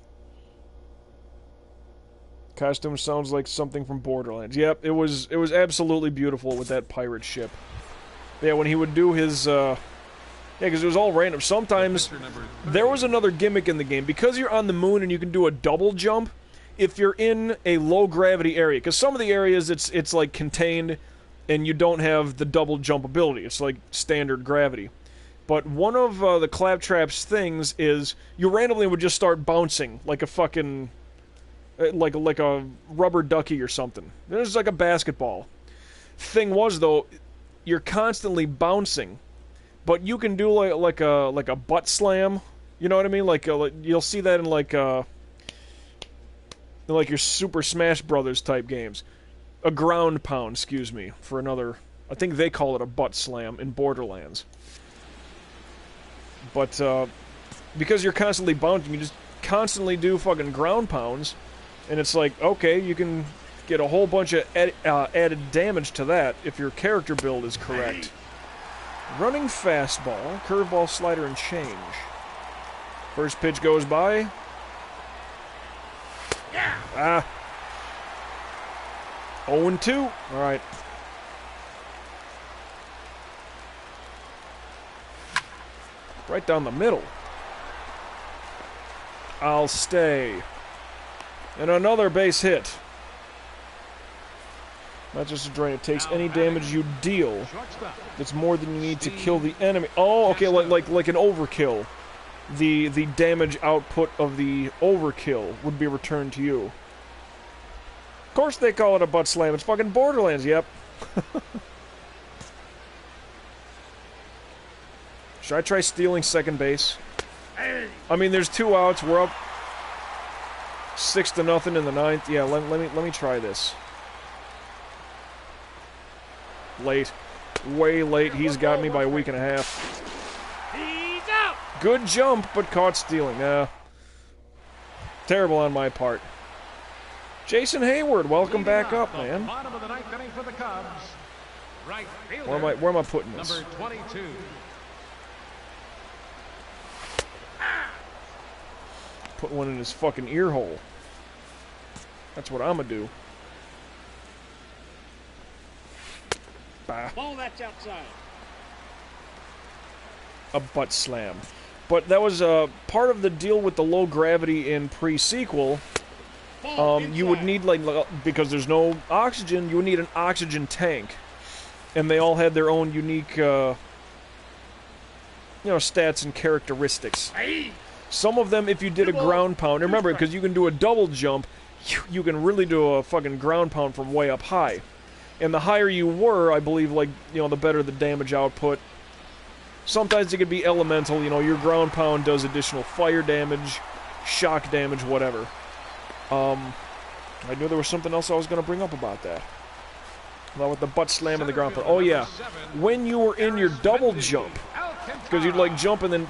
Costume sounds like something from Borderlands. Yep, it was absolutely beautiful with that pirate ship. Yeah, when he would do his, yeah, because it was all random. Sometimes, there was another gimmick in the game. Because you're on the moon and you can do a double jump, if you're in a low-gravity area, because some of the areas, it's like, contained, and you don't have the double jump ability. It's like standard gravity. But one of the Claptrap's things is, you randomly would just start bouncing, like a fucking... like a rubber ducky or something. It was like a basketball. Thing was, though, you're constantly bouncing, but you can do like a butt slam. You know what I mean? Like you'll see that in like your Super Smash Brothers type games. A ground pound, excuse me, for another. I think they call it a butt slam in Borderlands. But because you're constantly bouncing, you just constantly do fucking ground pounds. And it's like, okay, you can get a whole bunch of added damage to that if your character build is correct. Running fastball, curveball, slider, and change. First pitch goes by. Yeah. 0-2. Alright. Right down the middle. I'll stay. And another base hit. Not just a drain, it takes any damage you deal. That's more than you need to kill the enemy. Oh, okay, like an overkill. The damage output of the overkill would be returned to you. Of course they call it a butt slam. It's fucking Borderlands, yep. Should I try stealing second base? I mean, there's 2 outs. We're up 6-0 in the 9th. Yeah, let me try this. Late. Way late. He's got me by a week and a half. He's out. Good jump, but caught stealing. Terrible on my part. Jason Hayward, welcome back up, man. Bottom of the 9th inning for the Cubs. Right fielder, Where am I putting this? number 22. Put one in his fucking ear hole. That's what I'm gonna do. Bah. Ball that's outside. A butt slam. But that was part of the deal with the low gravity in pre-sequel. You would need, like, because there's no oxygen, you would need an oxygen tank. And they all had their own unique, stats and characteristics. Some of them, if you did a ground pound, remember, because you can do a double jump, you can really do a fucking ground pound from way up high. And the higher you were, I believe, like, the better the damage output. Sometimes it could be elemental, your ground pound does additional fire damage, shock damage, whatever. I knew there was something else I was going to bring up about that. About with the butt slam and the ground pound. Oh yeah, when you were in your double jump, because you'd like jump and then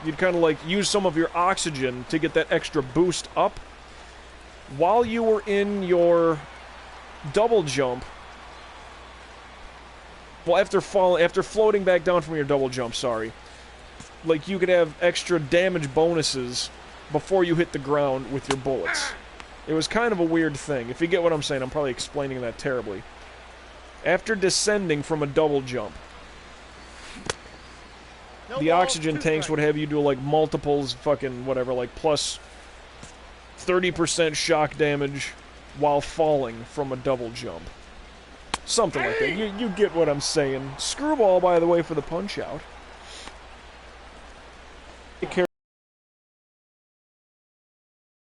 you'd kind of like use some of your oxygen to get that extra boost up. While you were in your double jump, well, after floating back down from your double jump, sorry, like you could have extra damage bonuses before you hit the ground with your bullets. It was kind of a weird thing. If you get what I'm saying, I'm probably explaining that terribly. After descending from a double jump, the oxygen tanks would have you do like multiples, fucking whatever, like plus 30% shock damage while falling from a double jump. Something like that. You get what I'm saying. Screwball, by the way, for the punch-out.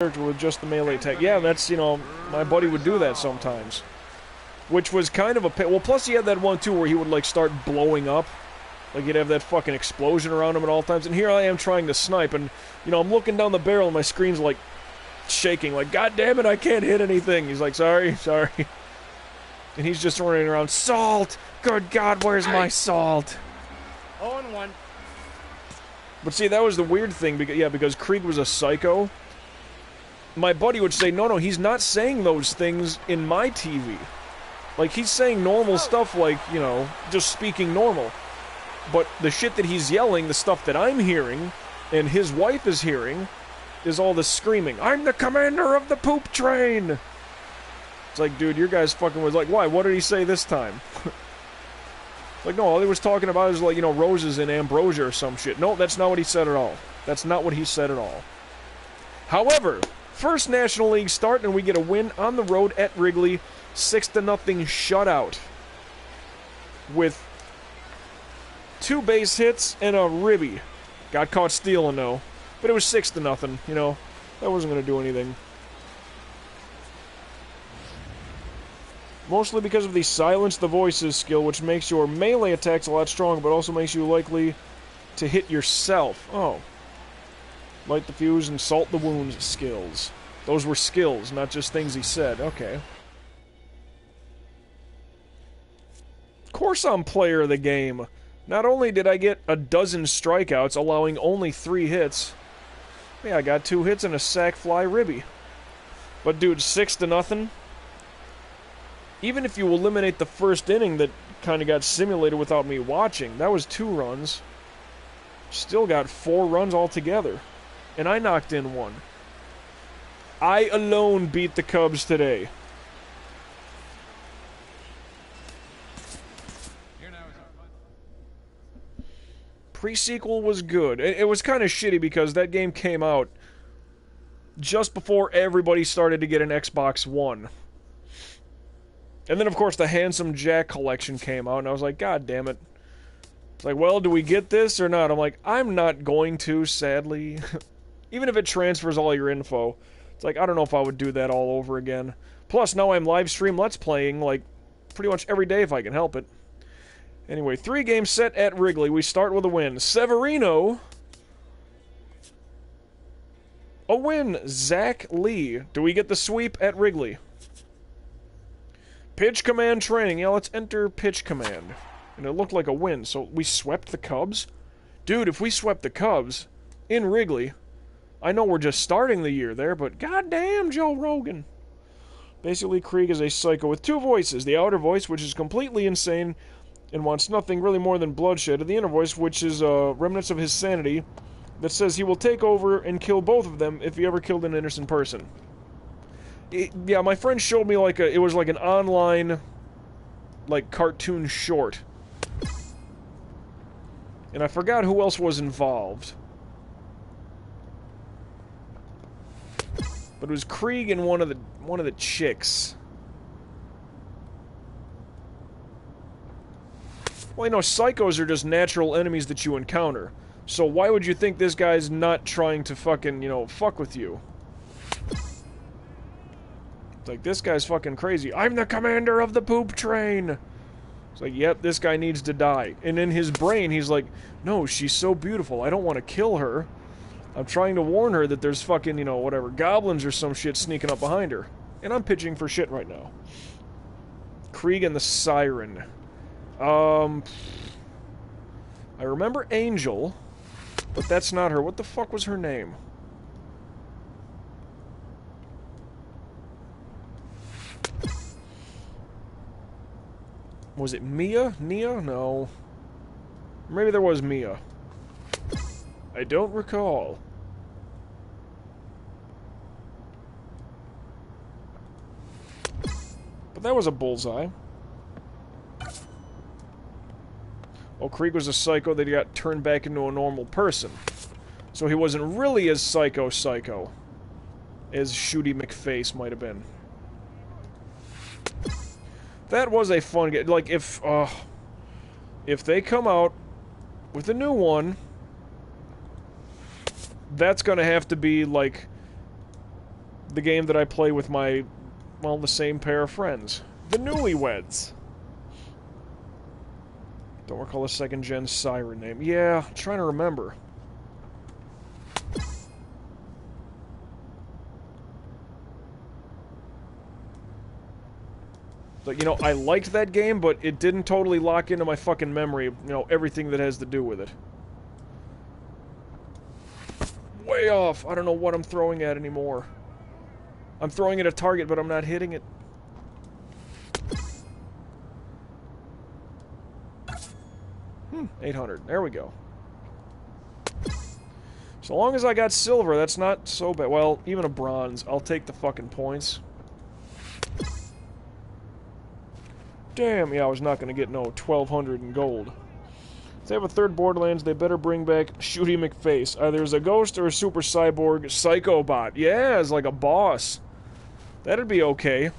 Character with just the melee attack. Yeah, that's, my buddy would do that sometimes. Which was kind of a... Well, plus he had that one, too, where he would, like, start blowing up. Like, he'd have that fucking explosion around him at all times. And here I am trying to snipe, and, I'm looking down the barrel, and my screen's, like, shaking. Like, God damn it, I can't hit anything. He's like, sorry. And he's just running around, salt! Good God, where's my salt? 0-1. But see, that was the weird thing, because Krieg was a psycho. My buddy would say, no, he's not saying those things in my TV. Like, he's saying normal stuff like, just speaking normal. But the shit that he's yelling, the stuff that I'm hearing, and his wife is hearing, is all this screaming. I'm the commander of the poop train! It's like, dude, your guy's fucking was like, why? What did he say this time? Like, no, all he was talking about is, like, roses and ambrosia or some shit. No, that's not what he said at all. That's not what he said at all. However, first National League start, and we get a win on the road at Wrigley. 6-0 shutout. With 2 base hits and a ribby. Got caught stealing, though. But it was 6-0, That wasn't going to do anything. Mostly because of the silence the voices skill, which makes your melee attacks a lot stronger, but also makes you likely to hit yourself. Oh. Light the fuse and salt the wounds skills. Those were skills, not just things he said. Okay. Of course I'm player of the game. Not only did I get a dozen strikeouts, allowing only 3 hits. Yeah, I got 2 hits and a sac fly ribby. But dude, 6-0. Even if you eliminate the first inning that kind of got simulated without me watching, that was 2 runs. Still got 4 runs altogether. And I knocked in 1. I alone beat the Cubs today. Pre-sequel was good. It was kind of shitty because that game came out just before everybody started to get an Xbox One. And then, of course, the Handsome Jack collection came out, and I was like, God damn it. It's like, well, do we get this or not? I'm like, I'm not going to, sadly. Even if it transfers all your info. It's like, I don't know if I would do that all over again. Plus, now I'm live stream Let's Playing, like, pretty much every day if I can help it. Anyway, 3-game set at Wrigley. We start with a win. Severino. A win. Zach Lee. Do we get the sweep at Wrigley? Pitch command training. Yeah, let's enter pitch command. And it looked like a win. So we swept the Cubs? Dude, if we swept the Cubs in Wrigley, I know we're just starting the year there, but goddamn Joe Rogan. Basically, Krieg is a psycho with 2 voices. The outer voice, which is completely insane and wants nothing really more than bloodshed, and the inner voice, which is remnants of his sanity, that says he will take over and kill both of them if he ever killed an innocent person. Yeah, my friend showed me it was like an online, cartoon short. And I forgot who else was involved. But it was Krieg and one of the chicks. Well, psychos are just natural enemies that you encounter. So why would you think this guy's not trying to fucking, fuck with you? It's like, this guy's fucking crazy. I'm the commander of the poop train! It's like, yep, this guy needs to die. And in his brain, he's like, no, she's so beautiful, I don't want to kill her. I'm trying to warn her that there's fucking, whatever, goblins or some shit sneaking up behind her. And I'm pitching for shit right now. Krieg and the Siren. I remember Angel, but that's not her. What the fuck was her name? Was it Mia? Nia? No. Maybe there was Mia. I don't recall. But that was a bullseye. Well, Krieg was a psycho that he got turned back into a normal person. So he wasn't really as psycho as Shooty McFace might have been. That was a fun game. Like, if they come out with a new one, that's gonna have to be, like, the game that I play with my, well, the same pair of friends. The Newlyweds. Don't recall a second-gen Siren name. Yeah, I'm trying to remember. But, you know, I liked that game, but it didn't totally lock into my fucking memory, you know, everything that has to do with it. Way off. I don't know what I'm throwing at anymore. I'm throwing at a target, but I'm not hitting it. 800. There we go. So long as I got silver, that's not so bad. Well, even a bronze. I'll take the fucking points. Damn, yeah, I was not going to get no 1,200 in gold. If they have a third Borderlands, they better bring back Shooty McFace. Either as a ghost or a super cyborg psychobot. Yeah, as like a boss. That'd be okay.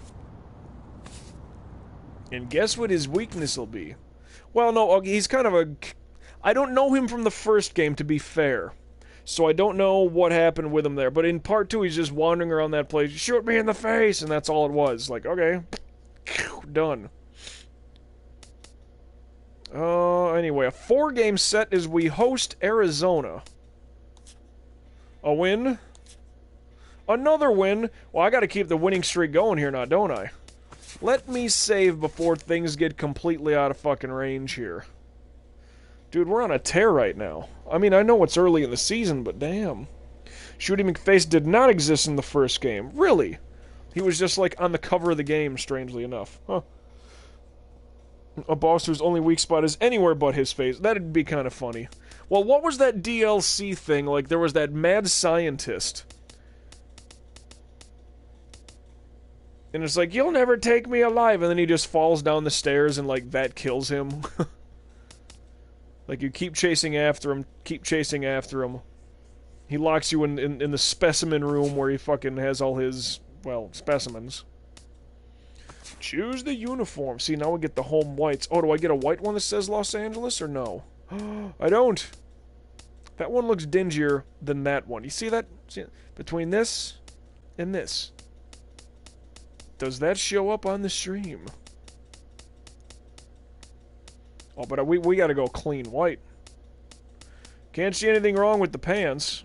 And guess what his weakness will be? Well, no, he's kind of a... I don't know him from the first game, to be fair. So I don't know what happened with him there. But in part 2, he's just wandering around that place. Shoot me in the face! And that's all it was. Like, okay. Done. Anyway, a 4-game set as we host Arizona. A win. Another win. Well, I gotta keep the winning streak going here now, don't I? Let me save before things get completely out of fucking range here. Dude, we're on a tear right now. I mean, I know it's early in the season, but damn. Shooty McFace did not exist in the first game. Really? He was just, like, on the cover of the game, strangely enough. Huh. A boss whose only weak spot is anywhere but his face. That'd be kind of funny. Well, what was that DLC thing? Like, there was that mad scientist. And it's like, you'll never take me alive. And then he just falls down the stairs and, like, that kills him. Like, you keep chasing after him, keep chasing after him. He locks you in the specimen room where he fucking has all his, well, specimens. Choose the uniform. See, now we get the home whites. Oh, do I get a white one that says Los Angeles, or no? I don't. That one looks dingier than that one. You see that? See, between this and this. Does that show up on the stream? Oh, but we gotta go clean white. Can't see anything wrong with the pants.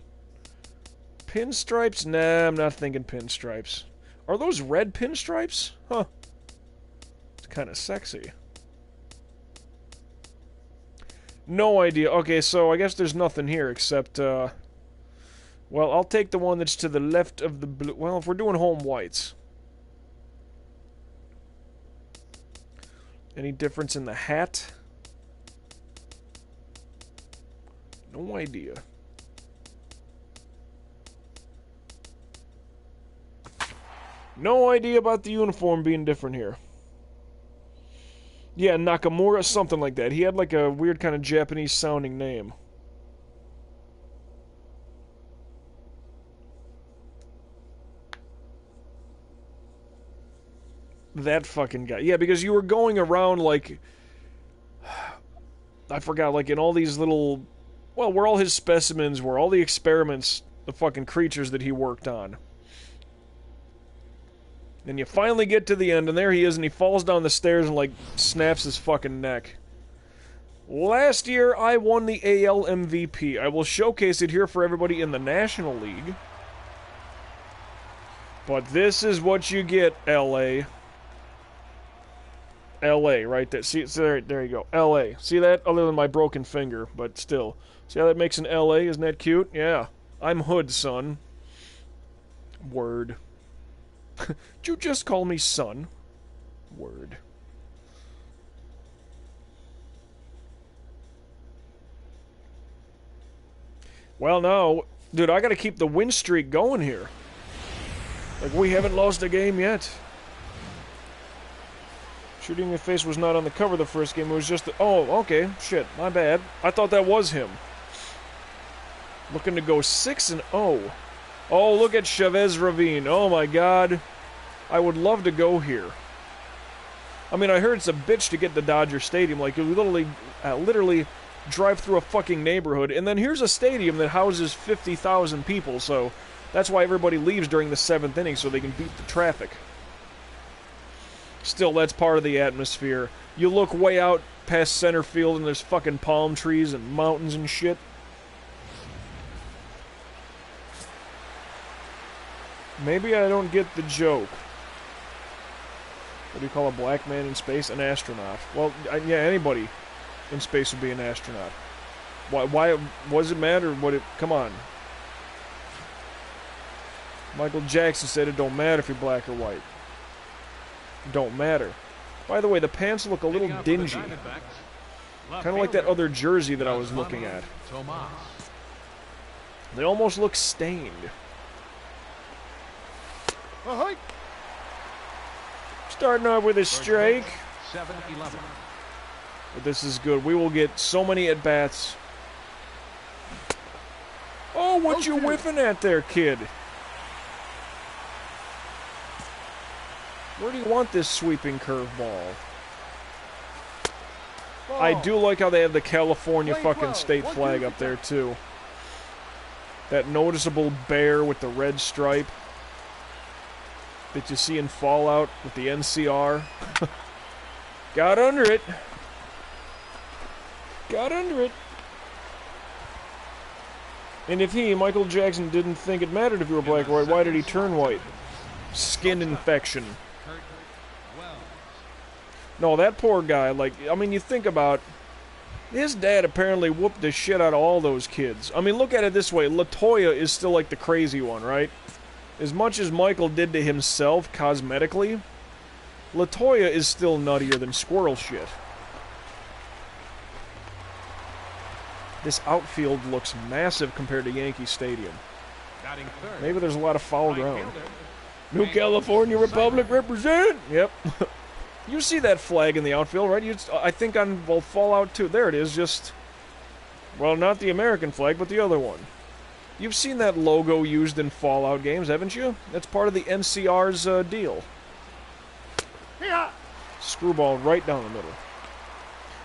Pinstripes? Nah, I'm not thinking pinstripes. Are those red pinstripes? Huh. It's kind of sexy. No idea. Okay, so I guess there's nothing here except, well, I'll take the one that's to the left of the blue. Well, if we're doing home whites. Any difference in the hat? No idea. No idea about the uniform being different here. Yeah, Nakamura, something like that. He had like a weird kind of Japanese sounding name. That fucking guy. Yeah, because you were going around like... I forgot, like in all these little... Well, where all his specimens were, all the experiments, the fucking creatures that he worked on. And you finally get to the end, and there he is, and he falls down the stairs and, like, snaps his fucking neck. Last year, I won the AL MVP. I will showcase it here for everybody in the National League. But this is what you get, LA. LA, right there. See, there you go. LA. See that? Other than my broken finger, but still. See how that makes an LA? Isn't that cute? Yeah. I'm Hood, son. Word. Did you just call me son? Word. Well, no. Dude, I gotta keep the win streak going here. Like, we haven't lost a game yet. Shooting the face was not on the cover of the first game. It was just... Oh, okay. Shit. My bad. I thought that was him. Looking to go 6-0. Oh, look at Chavez Ravine. Oh, my God. I would love to go here. I mean, I heard it's a bitch to get to Dodger Stadium. Like, you literally drive through a fucking neighborhood. And then here's a stadium that houses 50,000 people. So that's why everybody leaves during the 7th inning, so they can beat the traffic. Still, that's part of the atmosphere. You look way out past center field and there's fucking palm trees and mountains and shit. Maybe I don't get the joke. What do you call a black man in space? An astronaut. Well, yeah, anybody in space would be an astronaut. Why does it matter what it... Come on. Michael Jackson said it don't matter if you're black or white. It don't matter. By the way, the pants look a little dingy. Kind of like that other jersey that I was looking at. They almost look stained. Starting off with a strike. 7-11. But this is good. We will get so many at-bats. Oh, what you whiffing at there, kid? Where do you want this sweeping curveball? I do like how they have the California fucking state flag up there, too. That noticeable bear with the red stripe that you see in Fallout with the NCR. Got under it. Got under it. And if Michael Jackson, didn't think it mattered if you were black or white, why did he turn white? Skin infection. No, that poor guy, like, I mean, you think about... His dad apparently whooped the shit out of all those kids. I mean, look at it this way. LaToya is still, like, the crazy one, right? As much as Michael did to himself, cosmetically, LaToya is still nuttier than squirrel shit. This outfield looks massive compared to Yankee Stadium. Maybe there's a lot of foul ground. New California Republic represent! Yep. You see that flag in the outfield, right? I think on, well, Fallout 2. There it is, just... Well, not the American flag, but the other one. You've seen that logo used in Fallout games, haven't you? That's part of the NCR's deal. Screwball right down the middle.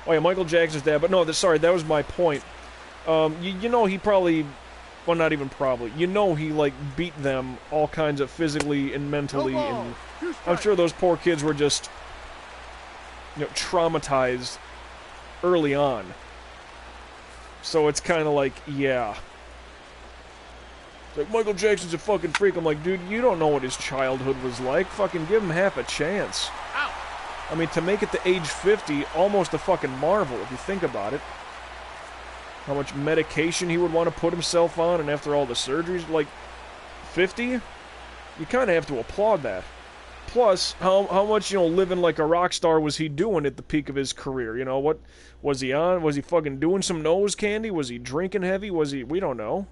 Oh yeah, Michael Jackson's dad, but no, sorry, that was my point. You know he probably... Well, not even probably. You know he, like, beat them all kinds of physically and mentally, and I'm sure those poor kids were just... You know, traumatized early on. So it's kind of like, yeah. It's like, Michael Jackson's a fucking freak. I'm like, dude, you don't know what his childhood was like. Fucking give him half a chance. Ow. I mean, to make it to age 50, almost a fucking marvel, if you think about it. How much medication he would want to put himself on, and after all the surgeries, like, 50? You kind of have to applaud that. Plus, how much, you know, living like a rock star was he doing at the peak of his career? You know, what was he on? Was he fucking doing some nose candy? Was he drinking heavy? Was he... We don't know.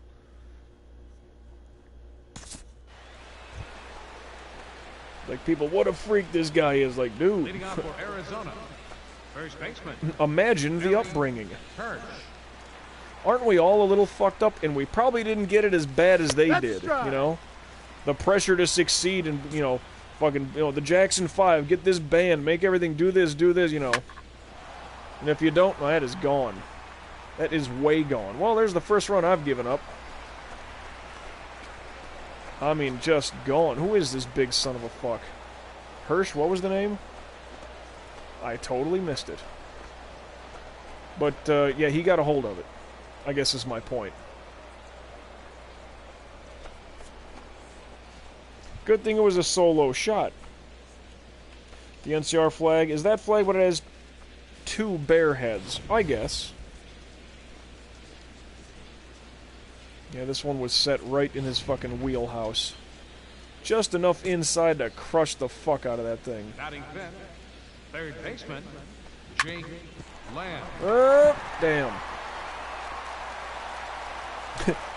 Like, people, what a freak this guy is. Like, dude. Leading off for Arizona. First baseman. Imagine the upbringing. Aren't we all a little fucked up? And we probably didn't get it as bad as they did, you know? The pressure to succeed and, you know... Fucking, you know, the Jackson 5, get this band, make everything, do this, you know. And if you don't, well, that is gone. That is way gone. Well, there's the first run I've given up. I mean, just gone. Who is this big son of a fuck? Hirsch, what was the name? I totally missed it. But, yeah, he got a hold of it. I guess is my point. Good thing it was a solo shot. The NCR flag. Is that flag what it has? Two bear heads, I guess. Yeah, this one was set right in his fucking wheelhouse. Just enough inside to crush the fuck out of that thing. Batting fifth, third baseman, Jake Lamb. Damn.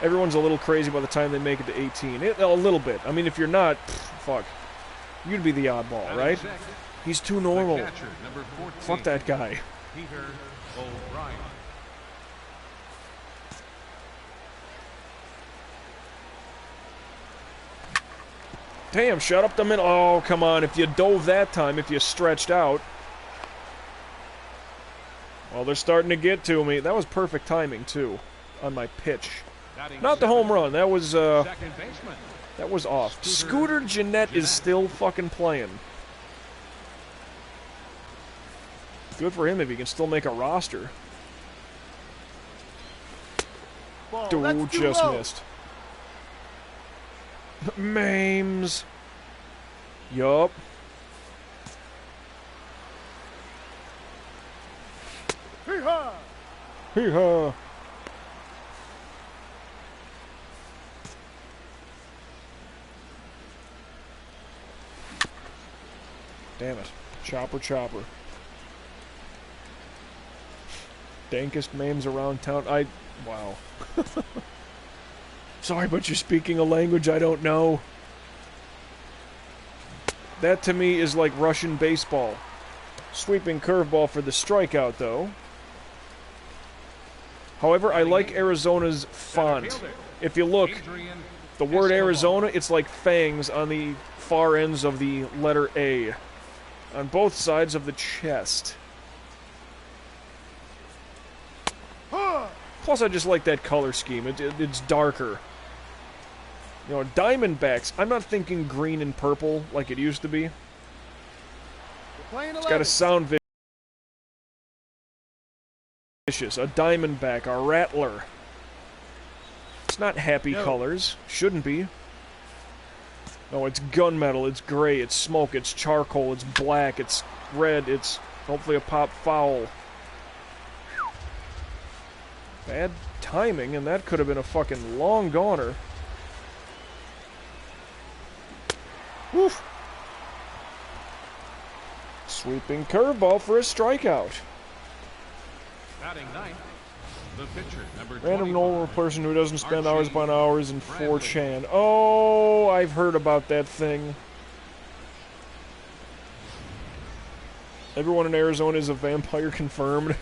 Everyone's a little crazy by the time they make it to 18. A little bit. I mean, if you're not, fuck. You'd be the oddball, right? He's too normal. Catcher, number 14, fuck that guy. Peter O'Brien. Damn, shut up the minute. Oh, come on. If you dove that time, if you stretched out. Well, they're starting to get to me. That was perfect timing, too, on my pitch. Not the home run. That was off. Scooter Jeanette is still fucking playing. Good for him if he can still make a roster. Dude, just missed. Mames. Yup. Hee-haw! Hee-haw. Damn it. Chopper, chopper. Dankest memes around town. Wow. Sorry, but you're speaking a language I don't know. That to me is like Russian baseball. Sweeping curveball for the strikeout, though. However, I like Arizona's font. If you look, the word Arizona, it's like fangs on the far ends of the letter A. On both sides of the chest. Plus, I just like that color scheme. It's darker. You know, Diamondbacks, I'm not thinking green and purple like it used to be. It's got to sound vicious. A Diamondback, a Rattler. It's not happy colors. Shouldn't be. No, it's gunmetal, it's gray, it's smoke, it's charcoal, it's black, it's red, it's hopefully a pop foul. Bad timing, and that could have been a fucking long goner. Woof. Sweeping curveball for a strikeout. Batting ninth, the pitcher, number Random normal person who doesn't spend hours upon hours in 4chan. Oh, I've heard about that thing. Everyone in Arizona is a vampire confirmed.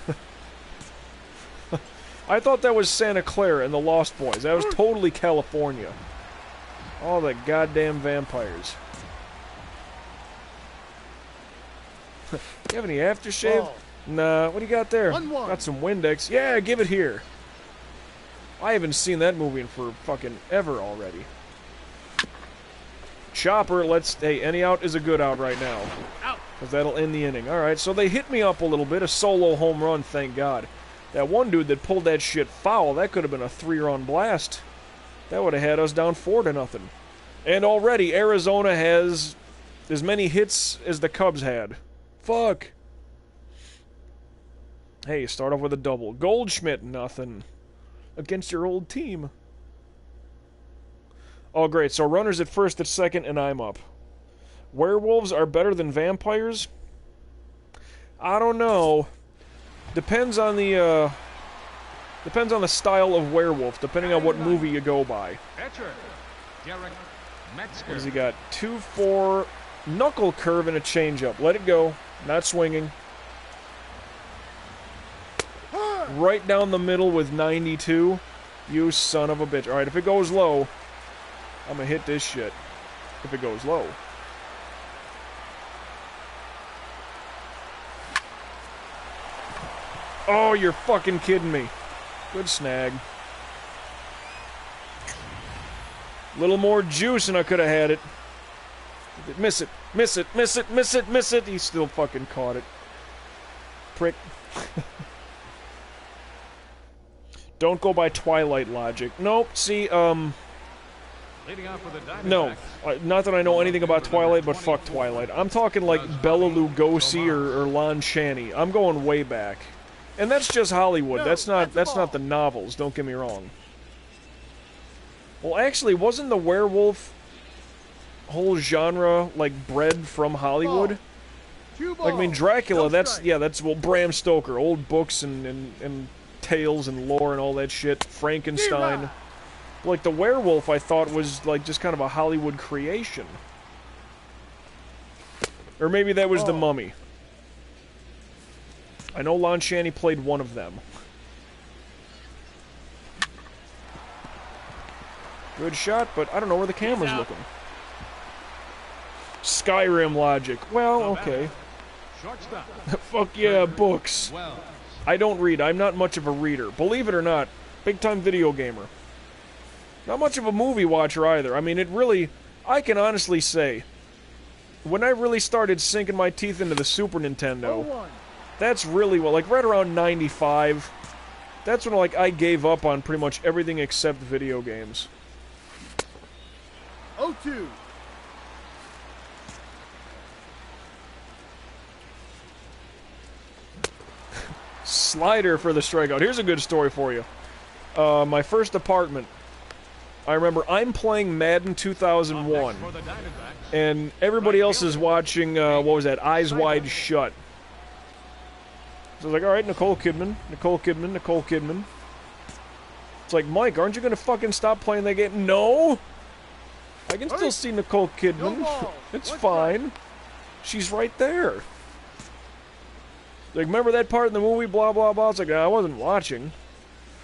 I thought that was Santa Clara and the Lost Boys. That was totally California. All the goddamn vampires. You have any aftershave? Ball. Nah, what do you got there? 1-1. Got some Windex. Yeah, give it here. I haven't seen that movie in for fucking ever already. Chopper, hey, any out is a good out right now. Out. Because that'll end the inning. Alright, so they hit me up a little bit. A solo home run, thank God. That one dude that pulled that shit foul, that could have been a 3-run blast. That would have had us down 4-0. And already, Arizona has as many hits as the Cubs had. Fuck. Hey, start off with a double. Goldschmidt, nothing. Against your old team. Oh, great. So runners at first, at second, and I'm up. Werewolves are better than vampires? I don't know. Depends on the style of werewolf, depending on what movie you go by. Pitcher, Derek Metzger. What has he got? 2-4, knuckle curve and a changeup. Let it go. Not swinging. Right down the middle with 92. You son of a bitch. Alright, if it goes low, I'm gonna hit this shit. If it goes low. Oh, you're fucking kidding me. Good snag. Little more juice and I could have had it. Miss it. Miss it. Miss it. Miss it. Miss it. He still fucking caught it. Prick. Don't go by Twilight logic. Nope. See, Leading off for the no. Not that I know anything about Twilight, but fuck Twilight. I'm talking like Bela Lugosi or Lon Chaney. I'm going way back. And that's just Hollywood. That's not the novels, don't get me wrong. Well, actually, wasn't the werewolf whole genre like bred from Hollywood? Like, I mean, Dracula, that's well, Bram Stoker, old books and tales and lore and all that shit. Frankenstein. Like, the werewolf, I thought, was like just kind of a Hollywood creation. Or maybe that was the Mummy. I know Lon Chaney played one of them. Good shot, but I don't know where the camera's looking. Skyrim logic. Well, okay. Fuck yeah, books. I don't read. I'm not much of a reader. Believe it or not, big-time video gamer. Not much of a movie watcher either. I mean, I can honestly say, when I really started sinking my teeth into the Super Nintendo, that's really well, like right around 95, that's when like I gave up on pretty much everything except video games. 0-2. Slider for the strikeout. Here's a good story for you. My first apartment. I remember I'm playing Madden 2001, and everybody else is watching, what was that, Eyes Wide Shut. So I was like, alright, Nicole Kidman. It's like, Mike, aren't you gonna fucking stop playing that game? No! I can still see Nicole Kidman. It's fine. She's right there. Like, remember that part in the movie, blah, blah, blah? It's like, I wasn't watching.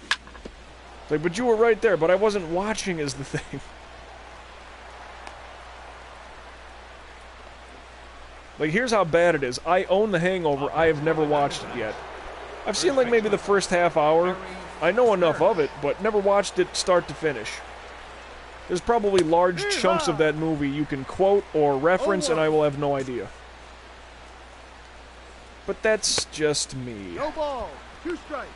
It's like, but you were right there, but I wasn't watching is the thing. Like, here's how bad it is. I own The Hangover. I have never watched it yet. I've seen, like, maybe the first half hour. I know enough of it, but never watched it start to finish. There's probably large chunks of that movie you can quote or reference, and I will have no idea. But that's just me. No ball. 2 strikes.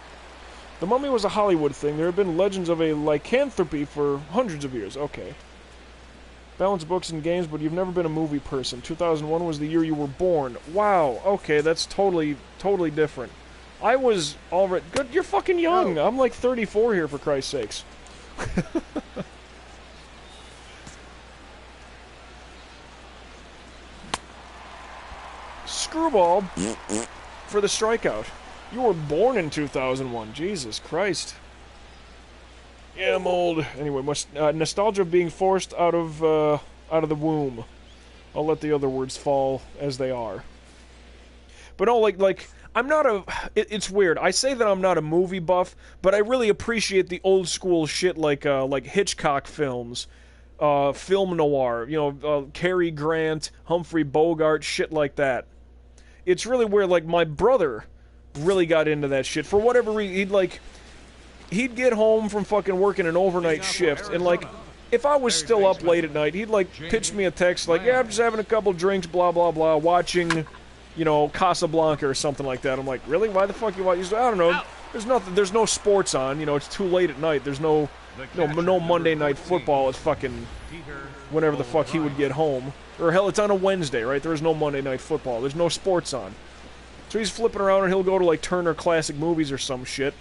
The Mummy was a Hollywood thing. There have been legends of a lycanthropy for hundreds of years. Okay. Balance books and games, but you've never been a movie person. 2001 was the year you were born. Wow. Okay, that's totally different. I was already... Good, you're fucking young. I'm like 34 here, for Christ's sakes. Screwball for the strikeout. You were born in 2001. Jesus Christ. Yeah, I'm old. Anyway, nostalgia of being forced out of the womb. I'll let the other words fall as they are. But no, like I'm not a... It's weird. I say that I'm not a movie buff, but I really appreciate the old school shit like Hitchcock films, film noir, you know, Cary Grant, Humphrey Bogart, shit like that. It's really weird. Like, my brother really got into that shit. For whatever reason, he'd get home from fucking working an overnight shift, and, like, if I was still up late at night, he'd, like, pitch me a text, like, yeah, I'm just having a couple drinks, blah, blah, blah, watching, you know, Casablanca or something like that. I'm like, really? Why the fuck you watch? He's like, I don't know. There's no sports on, you know, it's too late at night. There's no Monday Night Football. It's fucking whenever the fuck he would get home. Or hell, it's on a Wednesday, right? There's no Monday Night Football. There's no sports on. So he's flipping around and he'll go to, like, Turner Classic Movies or some shit.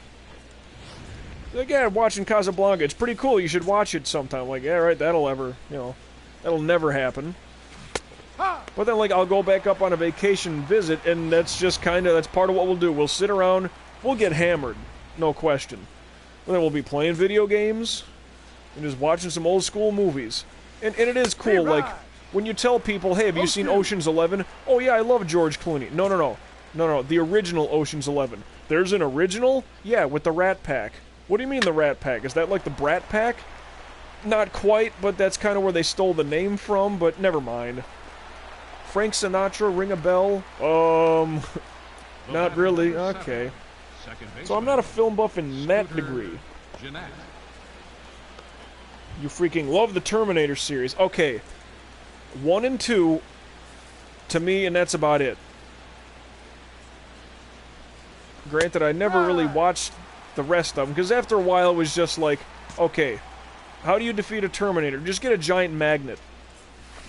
Like, yeah, watching Casablanca. It's pretty cool. You should watch it sometime. Like, yeah, right, that'll never happen. But then, like, I'll go back up on a vacation visit, and that's part of what we'll do. We'll sit around, we'll get hammered, no question. And then we'll be playing video games, and just watching some old school movies. And it is cool, like, when you tell people, hey, have you seen Ocean's 11? Oh, yeah, I love George Clooney. No, the original Ocean's 11. There's an original? Yeah, with the Rat Pack. What do you mean the Rat Pack? Is that like the Brat Pack? Not quite, but that's kind of where they stole the name from, but never mind. Frank Sinatra, ring a bell? Not really. Okay. So I'm not a film buff in that degree. You freaking love the Terminator series. Okay. 1 and 2, to me, and that's about it. Granted, I never really watched the rest of them, because after a while it was just like, okay, how do you defeat a Terminator? Just get a giant magnet.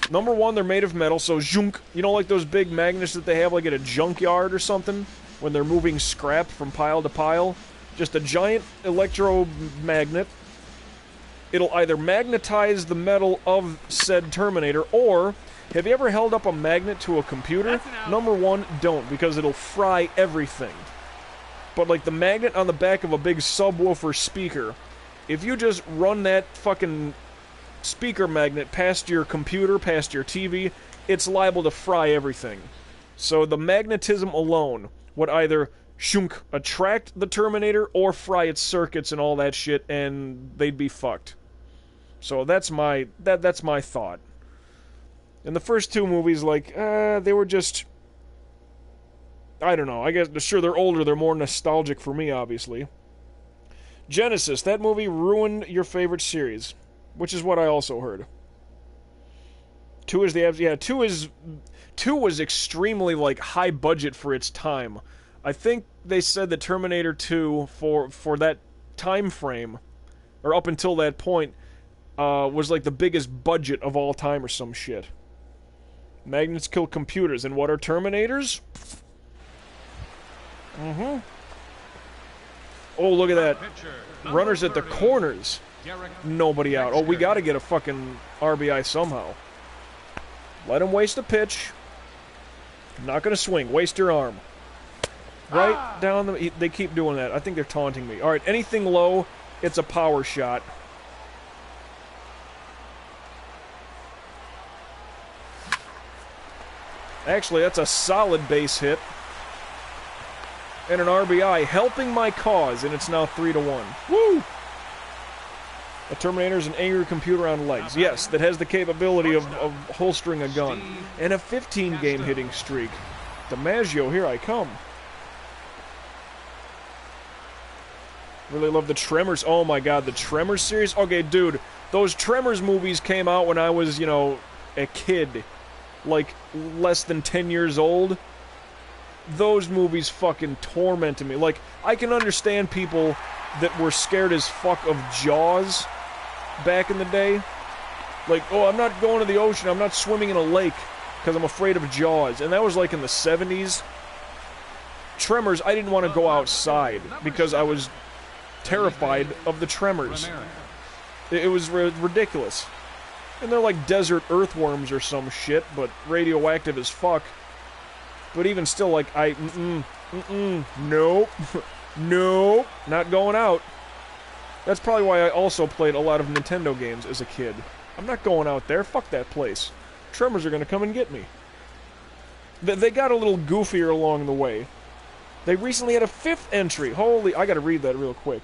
Number one, they're made of metal, so zhunk. You know, like those big magnets that they have like at a junkyard or something, when they're moving scrap from pile to pile? Just a giant electromagnet. It'll either magnetize the metal of said Terminator, or, have you ever held up a magnet to a computer? Number one, don't, because it'll fry everything. But like the magnet on the back of a big subwoofer speaker, if you just run that fucking speaker magnet past your computer, past your TV, it's liable to fry everything. So the magnetism alone would either shunk, attract the Terminator, or fry its circuits and all that shit, and they'd be fucked. So that's my thought. In the first two movies, like, they were just... I don't know, I guess, sure, they're older, they're more nostalgic for me, obviously. Genesis, that movie ruined your favorite series, which is what I also heard. 2 is the... Two was extremely, like, high budget for its time. I think they said that Terminator 2, for that time frame, or up until that point, was like the biggest budget of all time or some shit. Magnets kill computers, and what are Terminators? Oh, look at that. Pitcher, Runners at the corners. Nobody out. Oh, we got to get a fucking RBI somehow. Let him waste the pitch. Not going to swing. Waste your arm. Right down the... They keep doing that. I think they're taunting me. All right, anything low, it's a power shot. Actually, that's a solid base hit. And an RBI, helping my cause, and it's now 3-1. Woo! A Terminator's an angry computer on legs. Yes, that has the capability of holstering a gun. And a 15-game hitting streak. DiMaggio, here I come. Really love the Tremors. Oh my god, the Tremors series? Okay, dude, those Tremors movies came out when I was, you know, a kid. Like, less than 10 years old. Those movies fucking tormented me. Like, I can understand people that were scared as fuck of Jaws back in the day. Like, oh, I'm not going to the ocean, I'm not swimming in a lake because I'm afraid of Jaws. And that was like in the 70s. Tremors, I didn't want to go outside because I was terrified of the Tremors. It was ridiculous. And they're like desert earthworms or some shit, but radioactive as fuck. But even still, like, nope. Nope. Not going out. That's probably why I also played a lot of Nintendo games as a kid. I'm not going out there. Fuck that place. Tremors are gonna come and get me. They got a little goofier along the way. They recently had a 5th entry. Holy... I gotta read that real quick.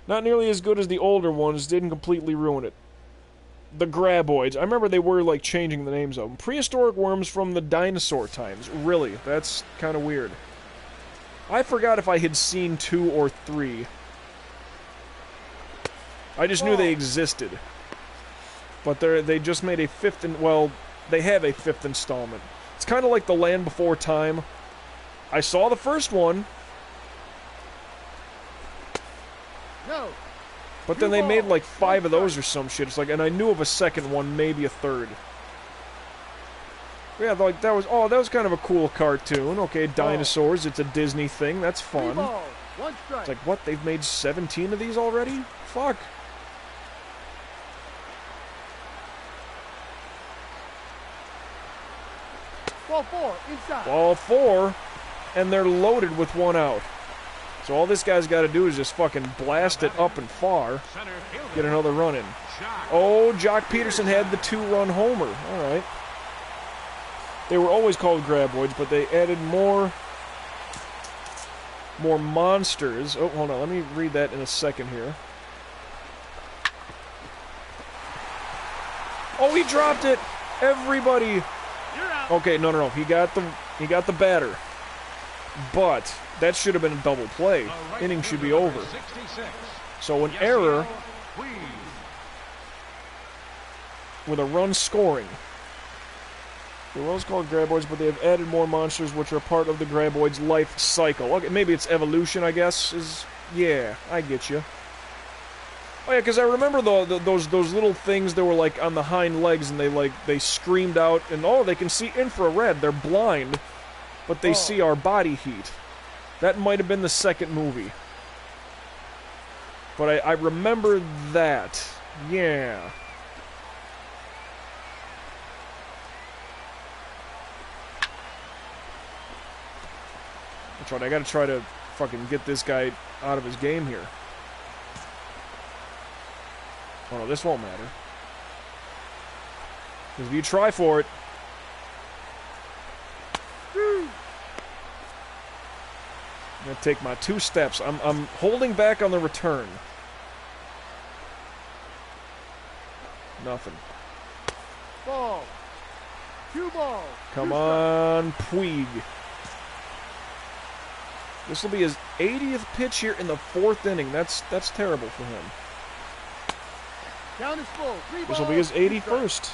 Not nearly as good as the older ones. Didn't completely ruin it. The Graboids. I remember they were, like, changing the names of them. Prehistoric worms from the dinosaur times. Really? That's kind of weird. I forgot if I had seen 2 or 3. I just knew they existed. But they just made a 5th... well, they have a 5th installment. It's kind of like The Land Before Time. I saw the first one. No. But then they made like 5 of those or some shit. It's like, and I knew of a second one, maybe a third. Yeah, like that was, oh, that was kind of a cool cartoon. Okay, dinosaurs, it's a Disney thing, that's fun. It's like, what, they've made 17 of these already? Fuck. Ball 4, inside. Ball 4, and they're loaded with 1 out. So all this guy's got to do is just fucking blast it up and far, get another run in. Oh, Jock Peterson had the 2-run homer. All right. They were always called Graboids, but they added more monsters. Oh, hold on. Let me read that in a second here. Oh, he dropped it. Everybody. Okay, no. He got the batter. But that should have been a double play. Inning should be over. So an error with a run scoring. They were always called Graboids, but they have added more monsters which are part of the Graboids' life cycle. Okay, maybe it's evolution, I guess. Yeah, I get you. Oh yeah, because I remember those little things that were like on the hind legs, and they screamed out, and oh, they can see infrared. They're blind. But they see our body heat. That might have been the second movie. But I remember that. Yeah. That's right, I gotta try to fucking get this guy out of his game here. Oh no, this won't matter. Because if you try for it... I'm going to take my 2 steps. I'm holding back on the return. Nothing. Ball. 2 balls. Come on, Puig. This will be his 80th pitch here in the 4th inning. That's terrible for him. Down is full. 3 balls. This will be his 81st.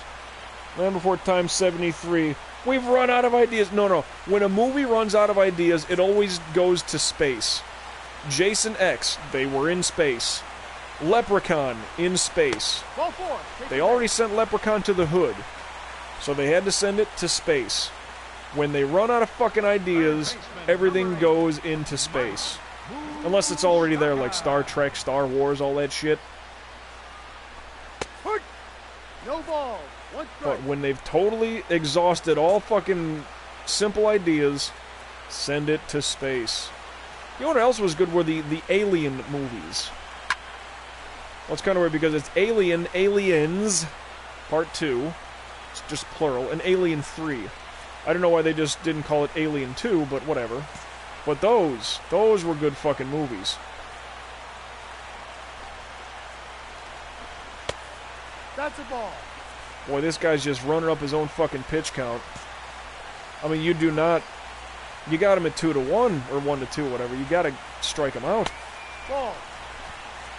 Land Before Time 73. We've run out of ideas. No. When a movie runs out of ideas, it always goes to space. Jason X, they were in space. Leprechaun, in space. Ball 4. They already sent Leprechaun to the hood. So they had to send it to space. When they run out of fucking ideas, everything goes into space. Unless it's already there, like Star Trek, Star Wars, all that shit. No ball. One strike. But when they've totally exhausted all fucking simple ideas, send it to space. You know what else was good were the Alien movies. Well, it's kind of weird because it's Aliens, Part 2. It's just plural. And Alien 3. I don't know why they just didn't call it Alien 2, but whatever. But those were good fucking movies. That's a ball. Boy, this guy's just running up his own fucking pitch count. I mean, you do not... You got him at 2-1, or 1-2, whatever. You gotta strike him out. Ball.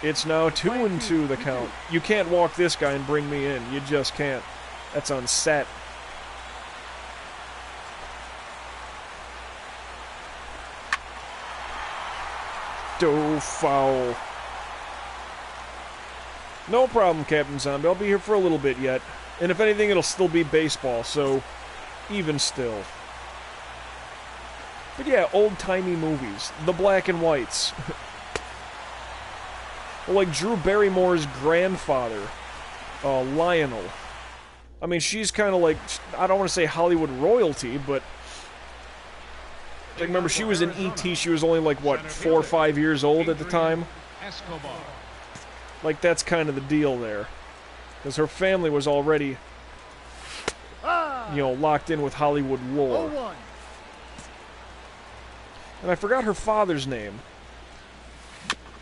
It's now 2-2 the count. You can't walk this guy and bring me in. You just can't. That's unset. Do foul. No problem, Captain Zombie. I'll be here for a little bit yet. And if anything, it'll still be baseball, so even still. But yeah, old-timey movies. The black and whites. Well, like Drew Barrymore's grandfather, Lionel. I mean, she's kind of like, I don't want to say Hollywood royalty, but... Like, remember, she was in E.T., she was only like, what, 4 or 5 years old at the time? Like, that's kind of the deal there. Because her family was already, you know, locked in with Hollywood lore. 0-1. And I forgot her father's name.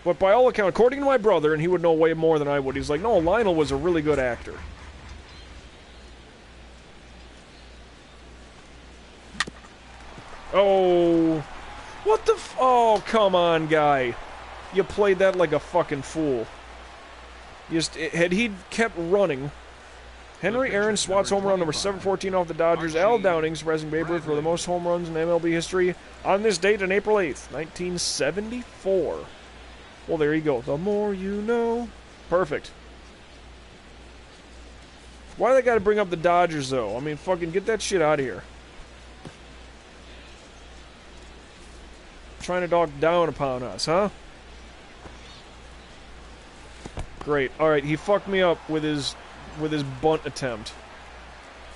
But by all accounts, according to my brother, and he would know way more than I would, he's like, no, Lionel was a really good actor. Oh, what the oh, come on, guy. You played that like a fucking fool. Just, had he kept running, Henry Aaron swats home run number 714 off the Dodgers. Al Downing surpassing Babe Ruth for the most home runs in MLB history on this date on April 8th, 1974. Well, there you go. The more you know. Perfect. Why they gotta bring up the Dodgers, though? I mean, fucking get that shit out of here. Trying to talk down upon us, huh? Great. Alright, he fucked me up with his bunt attempt.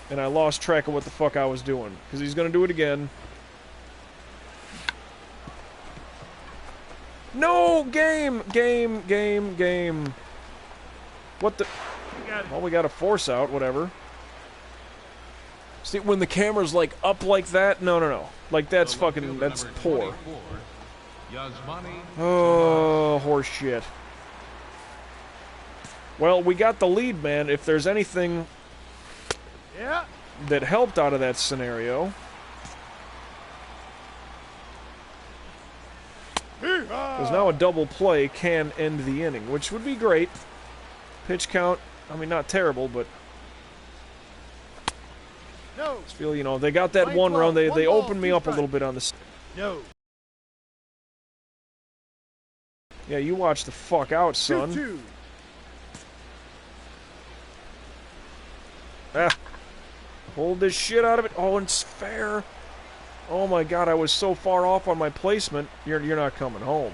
And I lost track of what the fuck I was doing. Because he's gonna do it again. No! Game! What the... Well, we got a force out, whatever. See, when the camera's, like, up like that? No. Like, that's fucking... That's poor. Oh, horse shit. Well, we got the lead, man. If there's anything that helped out of that scenario... Because now a double play can end the inning, which would be great. Pitch count, I mean, not terrible, but... No. I feel, you know, they got that one run. They opened me up a little bit on this. No. Yeah, you watch the fuck out, son. 2-2. Ah. Hold this shit out of it. Oh, and it's fair. Oh my god, I was so far off on my placement. You're not coming home.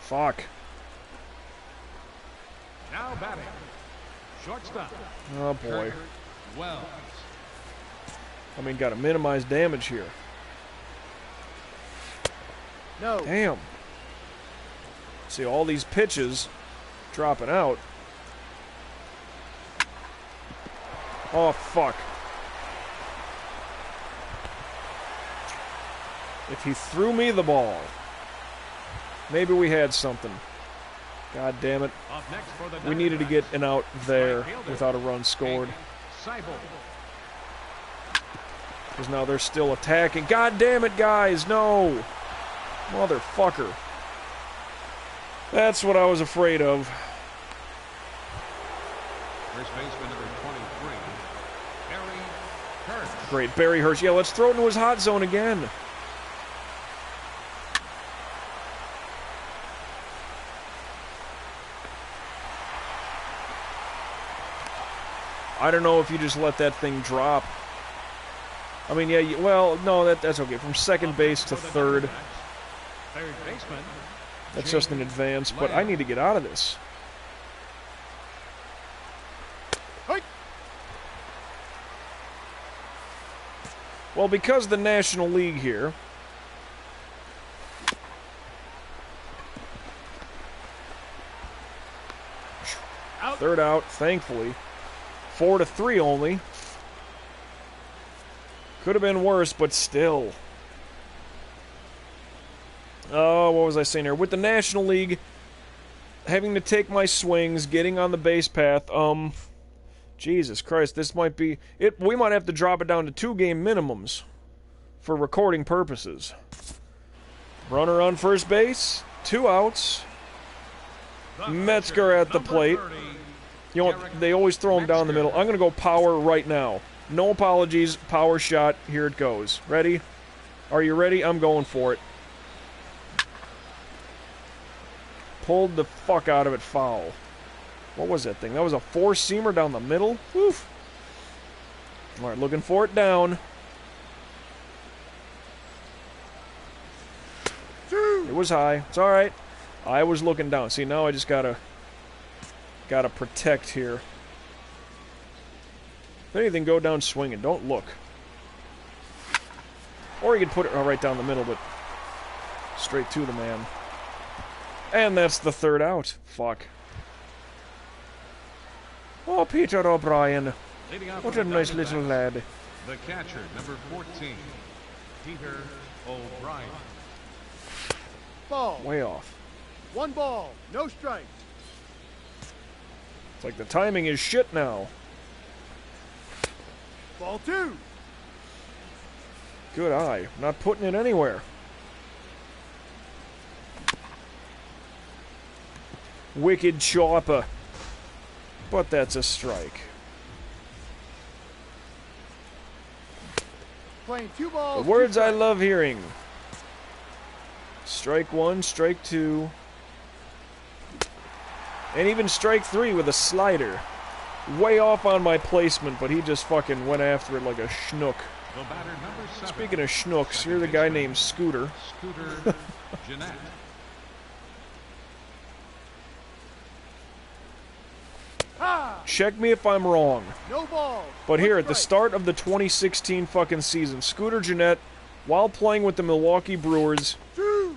Fuck. Now batting. Shortstop. Oh boy. Wells. I mean, gotta minimize damage here. No. Damn. See, all these pitches dropping out. Oh, fuck. If he threw me the ball, maybe we had something. God damn it. Up next for the We needed to get an out there without a run scored. Because now they're still attacking. God damn it, guys, no! Motherfucker. That's what I was afraid of. First baseman number 23, Barry Hurst. Great, Barry Hurst. Yeah, let's throw it into his hot zone again. I don't know if you just let that thing drop. I mean, yeah, well, no, that's okay. From second base to third, Third baseman. that's just an advance, but I need to get out of this. Hey. Well, because the National League here, third out, thankfully. 4-3 only. Could have been worse, but still. Oh, what was I saying here? With the National League, having to take my swings, getting on the base path, Jesus Christ, this might be... We might have to drop it down to 2-game minimums for recording purposes. Runner on first base, 2 outs. Metzger at the plate. You know what? They always throw him down the middle. I'm going to go power right now. No apologies. Power shot. Here it goes. Ready? Are you ready? I'm going for it. Pulled the fuck out of it foul. What was that thing? That was a 4-seamer down the middle? Woof. Alright, looking for it down. It was high. It's alright. I was looking down. See, now I just gotta protect here. If anything, go down swinging. Don't look. Or you could put it right down the middle, but straight to the man. And that's the third out. Fuck. Oh, Peter O'Brien. What a nice little lad. The catcher, number 14, Peter O'Brien. Ball. Way off. 1 ball, no strikes. It's like the timing is shit now. Ball 2. Good eye. Not putting it anywhere. Wicked chopper. But that's a strike. Playing 2 The balls. words 2 I strikes. love hearing. Strike 1, strike 2. And even strike 3 with a slider. Way off on my placement, but he just fucking went after it like a schnook. The batter, number 7. Speaking of schnooks, here's a guy named Scooter. Scooter Jeanette. Ha! Check me if I'm wrong. No balls. But 1 here, at the strike. start of the 2016 fucking season, Scooter Jeanette, while playing with the Milwaukee Brewers, 2.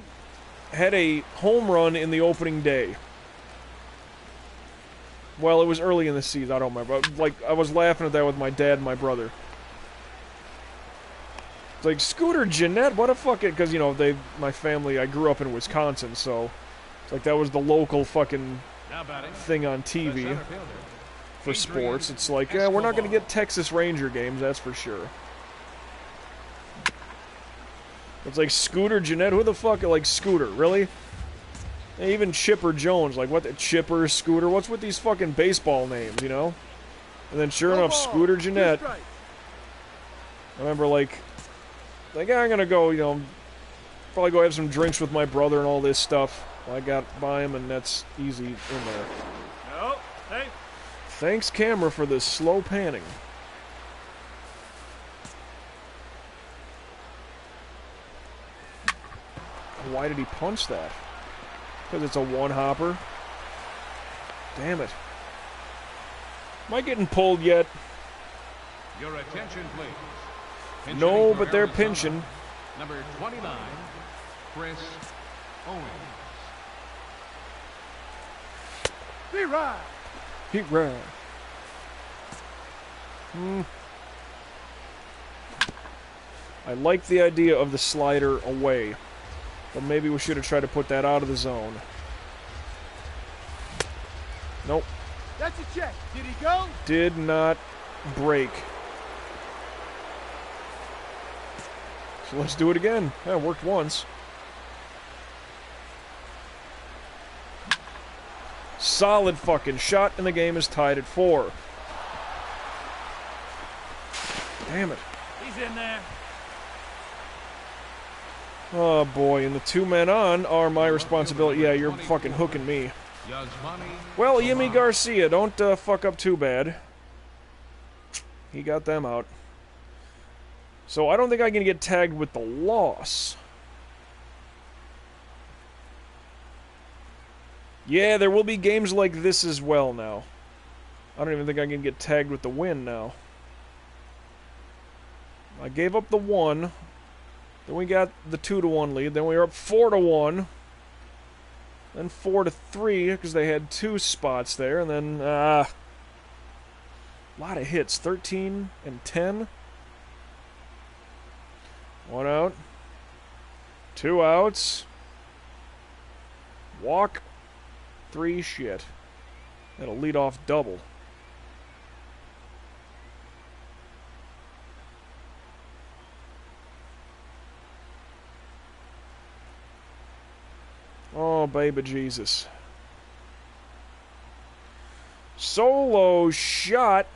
had a home run in the opening day. Well, it was early in the season, I don't remember. Like, I was laughing at that with my dad and my brother. It's like, Scooter Jeanette, what a fucking... Because, you know, my family, I grew up in Wisconsin, so... It's like, that was the local fucking Now batting. thing on The TV center fielder, for sports. It's like, yeah, we're not going to get Texas Ranger games, that's for sure. It's like, Scooter Jeanette, who the fuck, like, Scooter, really? And even Chipper Jones, like, what the Chipper, Scooter, what's with these fucking baseball names, you know? And then sure No enough, balls, Scooter 2 Jeanette, strikes. I remember, like, I'm gonna go, you know, probably go have some drinks with my brother and all this stuff. I got by him, and that's easy in there. No. Hey. Thanks, camera, for this slow panning. Why did he punch that? Because it's a one-hopper? Damn it. Am I getting pulled yet? Your attention, please. Pinch No, hitting for but they're Arizona, pinching. Number 29, Chris Owens. Be right. He ran. I like the idea of the slider away, but maybe we should have tried to put that out of the zone. Nope. That's a check. Did he go? Did not break. So let's do it again. Yeah, it worked once. Solid fucking shot, and the game is tied at 4. Damn it. He's in there. Oh boy, and the 2 men on are my responsibility. Yeah, you're fucking hooking me. Yasmani Well, Yimi Tomas. Garcia, don't fuck up too bad. He got them out. So I don't think I can get tagged with the loss. Yeah, there will be games like this as well now. I don't even think I can get tagged with the win now. I gave up the 1. Then we got the 2-1 lead. Then we were up 4-1. Then 4-3 because they had 2 spots there. And then, a lot of hits. 13 and 10. 1 out. 2 outs. Walk. 3 shit. That'll lead off double. Oh, baby Jesus. Solo shot.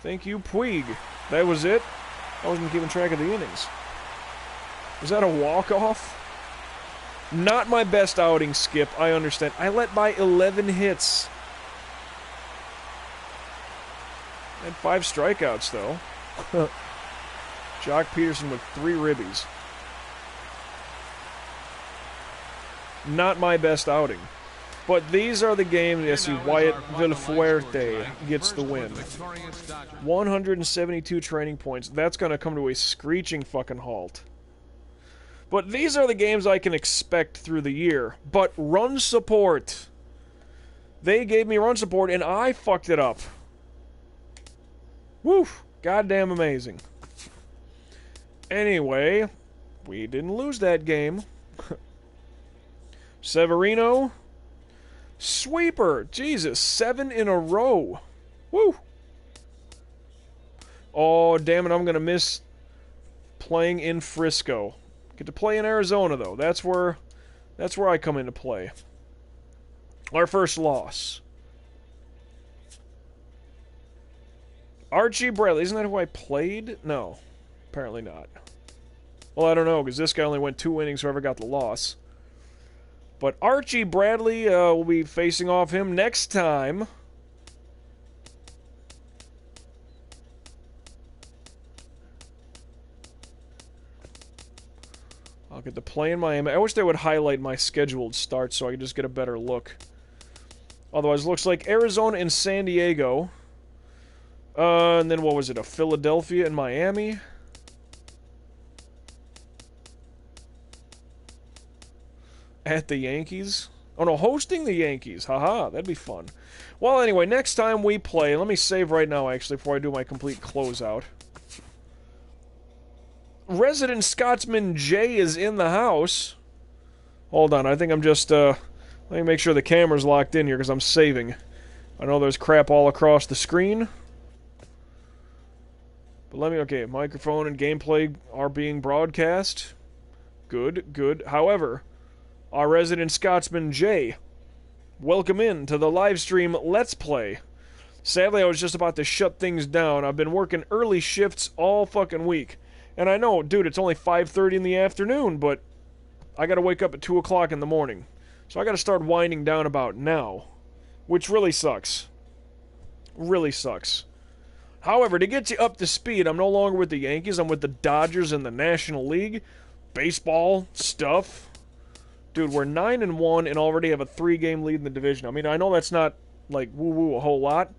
Thank you, Puig. That was it? I wasn't keeping track of the innings. Was that a walk-off? Not my best outing, Skip. I understand. I let by 11 hits. I had 5 strikeouts, though. Jock Peterson with 3 ribbies. Not my best outing. But these are the games. Yes, Wyatt Villafuerte gets the win. 172 training points. That's going to come to a screeching fucking halt. But these are the games I can expect through the year. But run support. They gave me run support and I fucked it up. Woo! Goddamn amazing. Anyway, we didn't lose that game. Severino. Sweeper. Jesus, 7 in a row. Woo! Oh, damn it, I'm going to miss playing in Frisco. Get to play in Arizona, though. That's where I come into play. Our first loss. Archie Bradley. Isn't that who I played? No. Apparently not. Well, I don't know, because this guy only went 2 innings, whoever got the loss. But Archie Bradley will be facing off him next time. I'll get to play in Miami. I wish they would highlight my scheduled starts so I could just get a better look. Otherwise, it looks like Arizona and San Diego. And then what was it? A Philadelphia and Miami. At the Yankees. Oh no, hosting the Yankees. Haha, that'd be fun. Well, anyway, next time we play, let me save right now actually before I do my complete closeout. Resident Scotsman Jay is in the house. Hold on, I think I'm just, let me make sure the camera's locked in here because I'm saving. I know there's crap all across the screen. But let me, okay, microphone and gameplay are being broadcast. Good, good. However, our resident Scotsman Jay, welcome in to the live stream Let's Play. Sadly, I was just about to shut things down. I've been working early shifts all fucking week. And I know, dude, it's only 5:30 in the afternoon, but I gotta wake up at 2 o'clock in the morning. So I gotta start winding down about now. Which really sucks. Really sucks. However, to get you up to speed, I'm no longer with the Yankees. I'm with the Dodgers in the National League. Baseball stuff. Dude, we're 9-1 and already have a 3-game lead in the division. I mean, I know that's not, like, woo-woo a whole lot.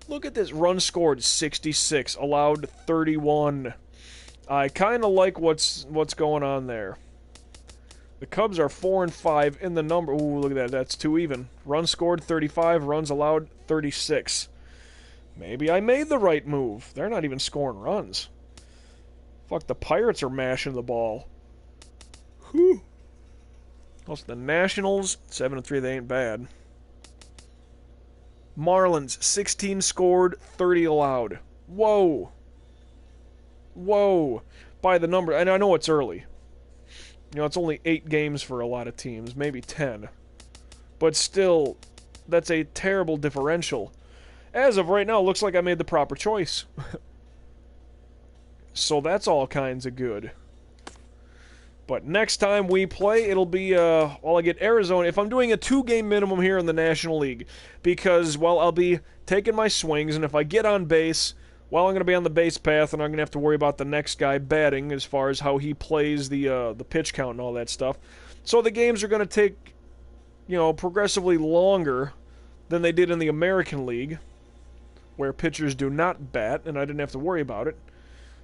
Look at this. Runs scored, 66. Allowed, 31. I kind of like what's going on there. The Cubs are 4-5 in the number. Ooh, look at that. That's 2 even. Runs scored, 35. Runs allowed, 36. Maybe I made the right move. They're not even scoring runs. Fuck, the Pirates are mashing the ball. Whew. Also, the Nationals, 7-3, they ain't bad. Marlins, 16 scored, 30 allowed. Whoa. Whoa. By the number, and I know it's early. You know, it's only 8 games for a lot of teams, maybe 10. But still, that's a terrible differential. As of right now, it looks like I made the proper choice. So that's all kinds of good. But next time we play, it'll be, well, I get Arizona. If I'm doing a 2-game minimum here in the National League, because, well, I'll be taking my swings, and if I get on base, well, I'm going to be on the base path, and I'm going to have to worry about the next guy batting as far as how he plays the pitch count and all that stuff. So the games are going to take, progressively longer than they did in the American League, where pitchers do not bat, and I didn't have to worry about it.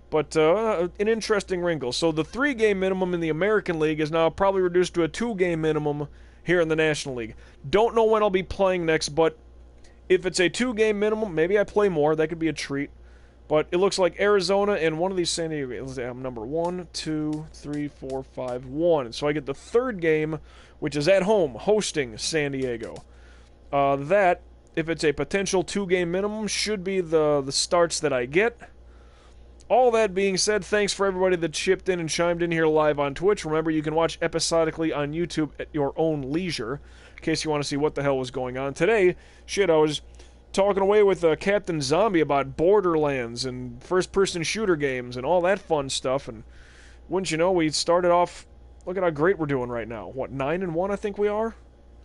But an interesting wrinkle. So the 3-game minimum in the American League is now probably reduced to a 2-game minimum here in the National League. Don't know when I'll be playing next, but if it's a 2-game minimum, maybe I play more. That could be a treat. But it looks like Arizona and one of these San Diego games. I'm number 1, 2, 3, 4, 5, 1. So I get the 3rd game, which is at home, hosting San Diego. That, if it's a potential 2-game minimum, should be the starts that I get. All that being said, thanks for everybody that chipped in and chimed in here live on Twitch. Remember, you can watch episodically on YouTube at your own leisure, in case you want to see what the hell was going on. Today, I was talking away with Captain Zombie about Borderlands and first-person shooter games and all that fun stuff, and wouldn't you know, we started off, look at how great we're doing right now. What, 9-1 I think we are?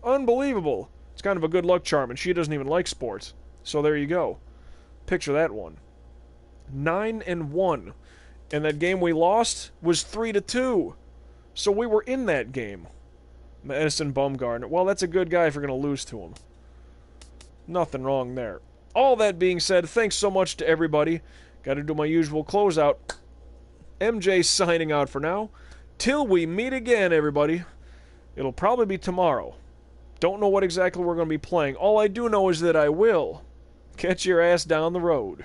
Unbelievable. It's kind of a good luck charm, and she doesn't even like sports. So there you go. Picture that one. 9-1, and that game we lost was 3-2. So we were in that game. Madison Bumgarner. Well, that's a good guy if you're going to lose to him. Nothing wrong there. All that being said, thanks so much to everybody. Got to do my usual closeout. MJ signing out for now. Till we meet again, everybody. It'll probably be tomorrow. Don't know what exactly we're going to be playing. All I do know is that I will catch your ass down the road.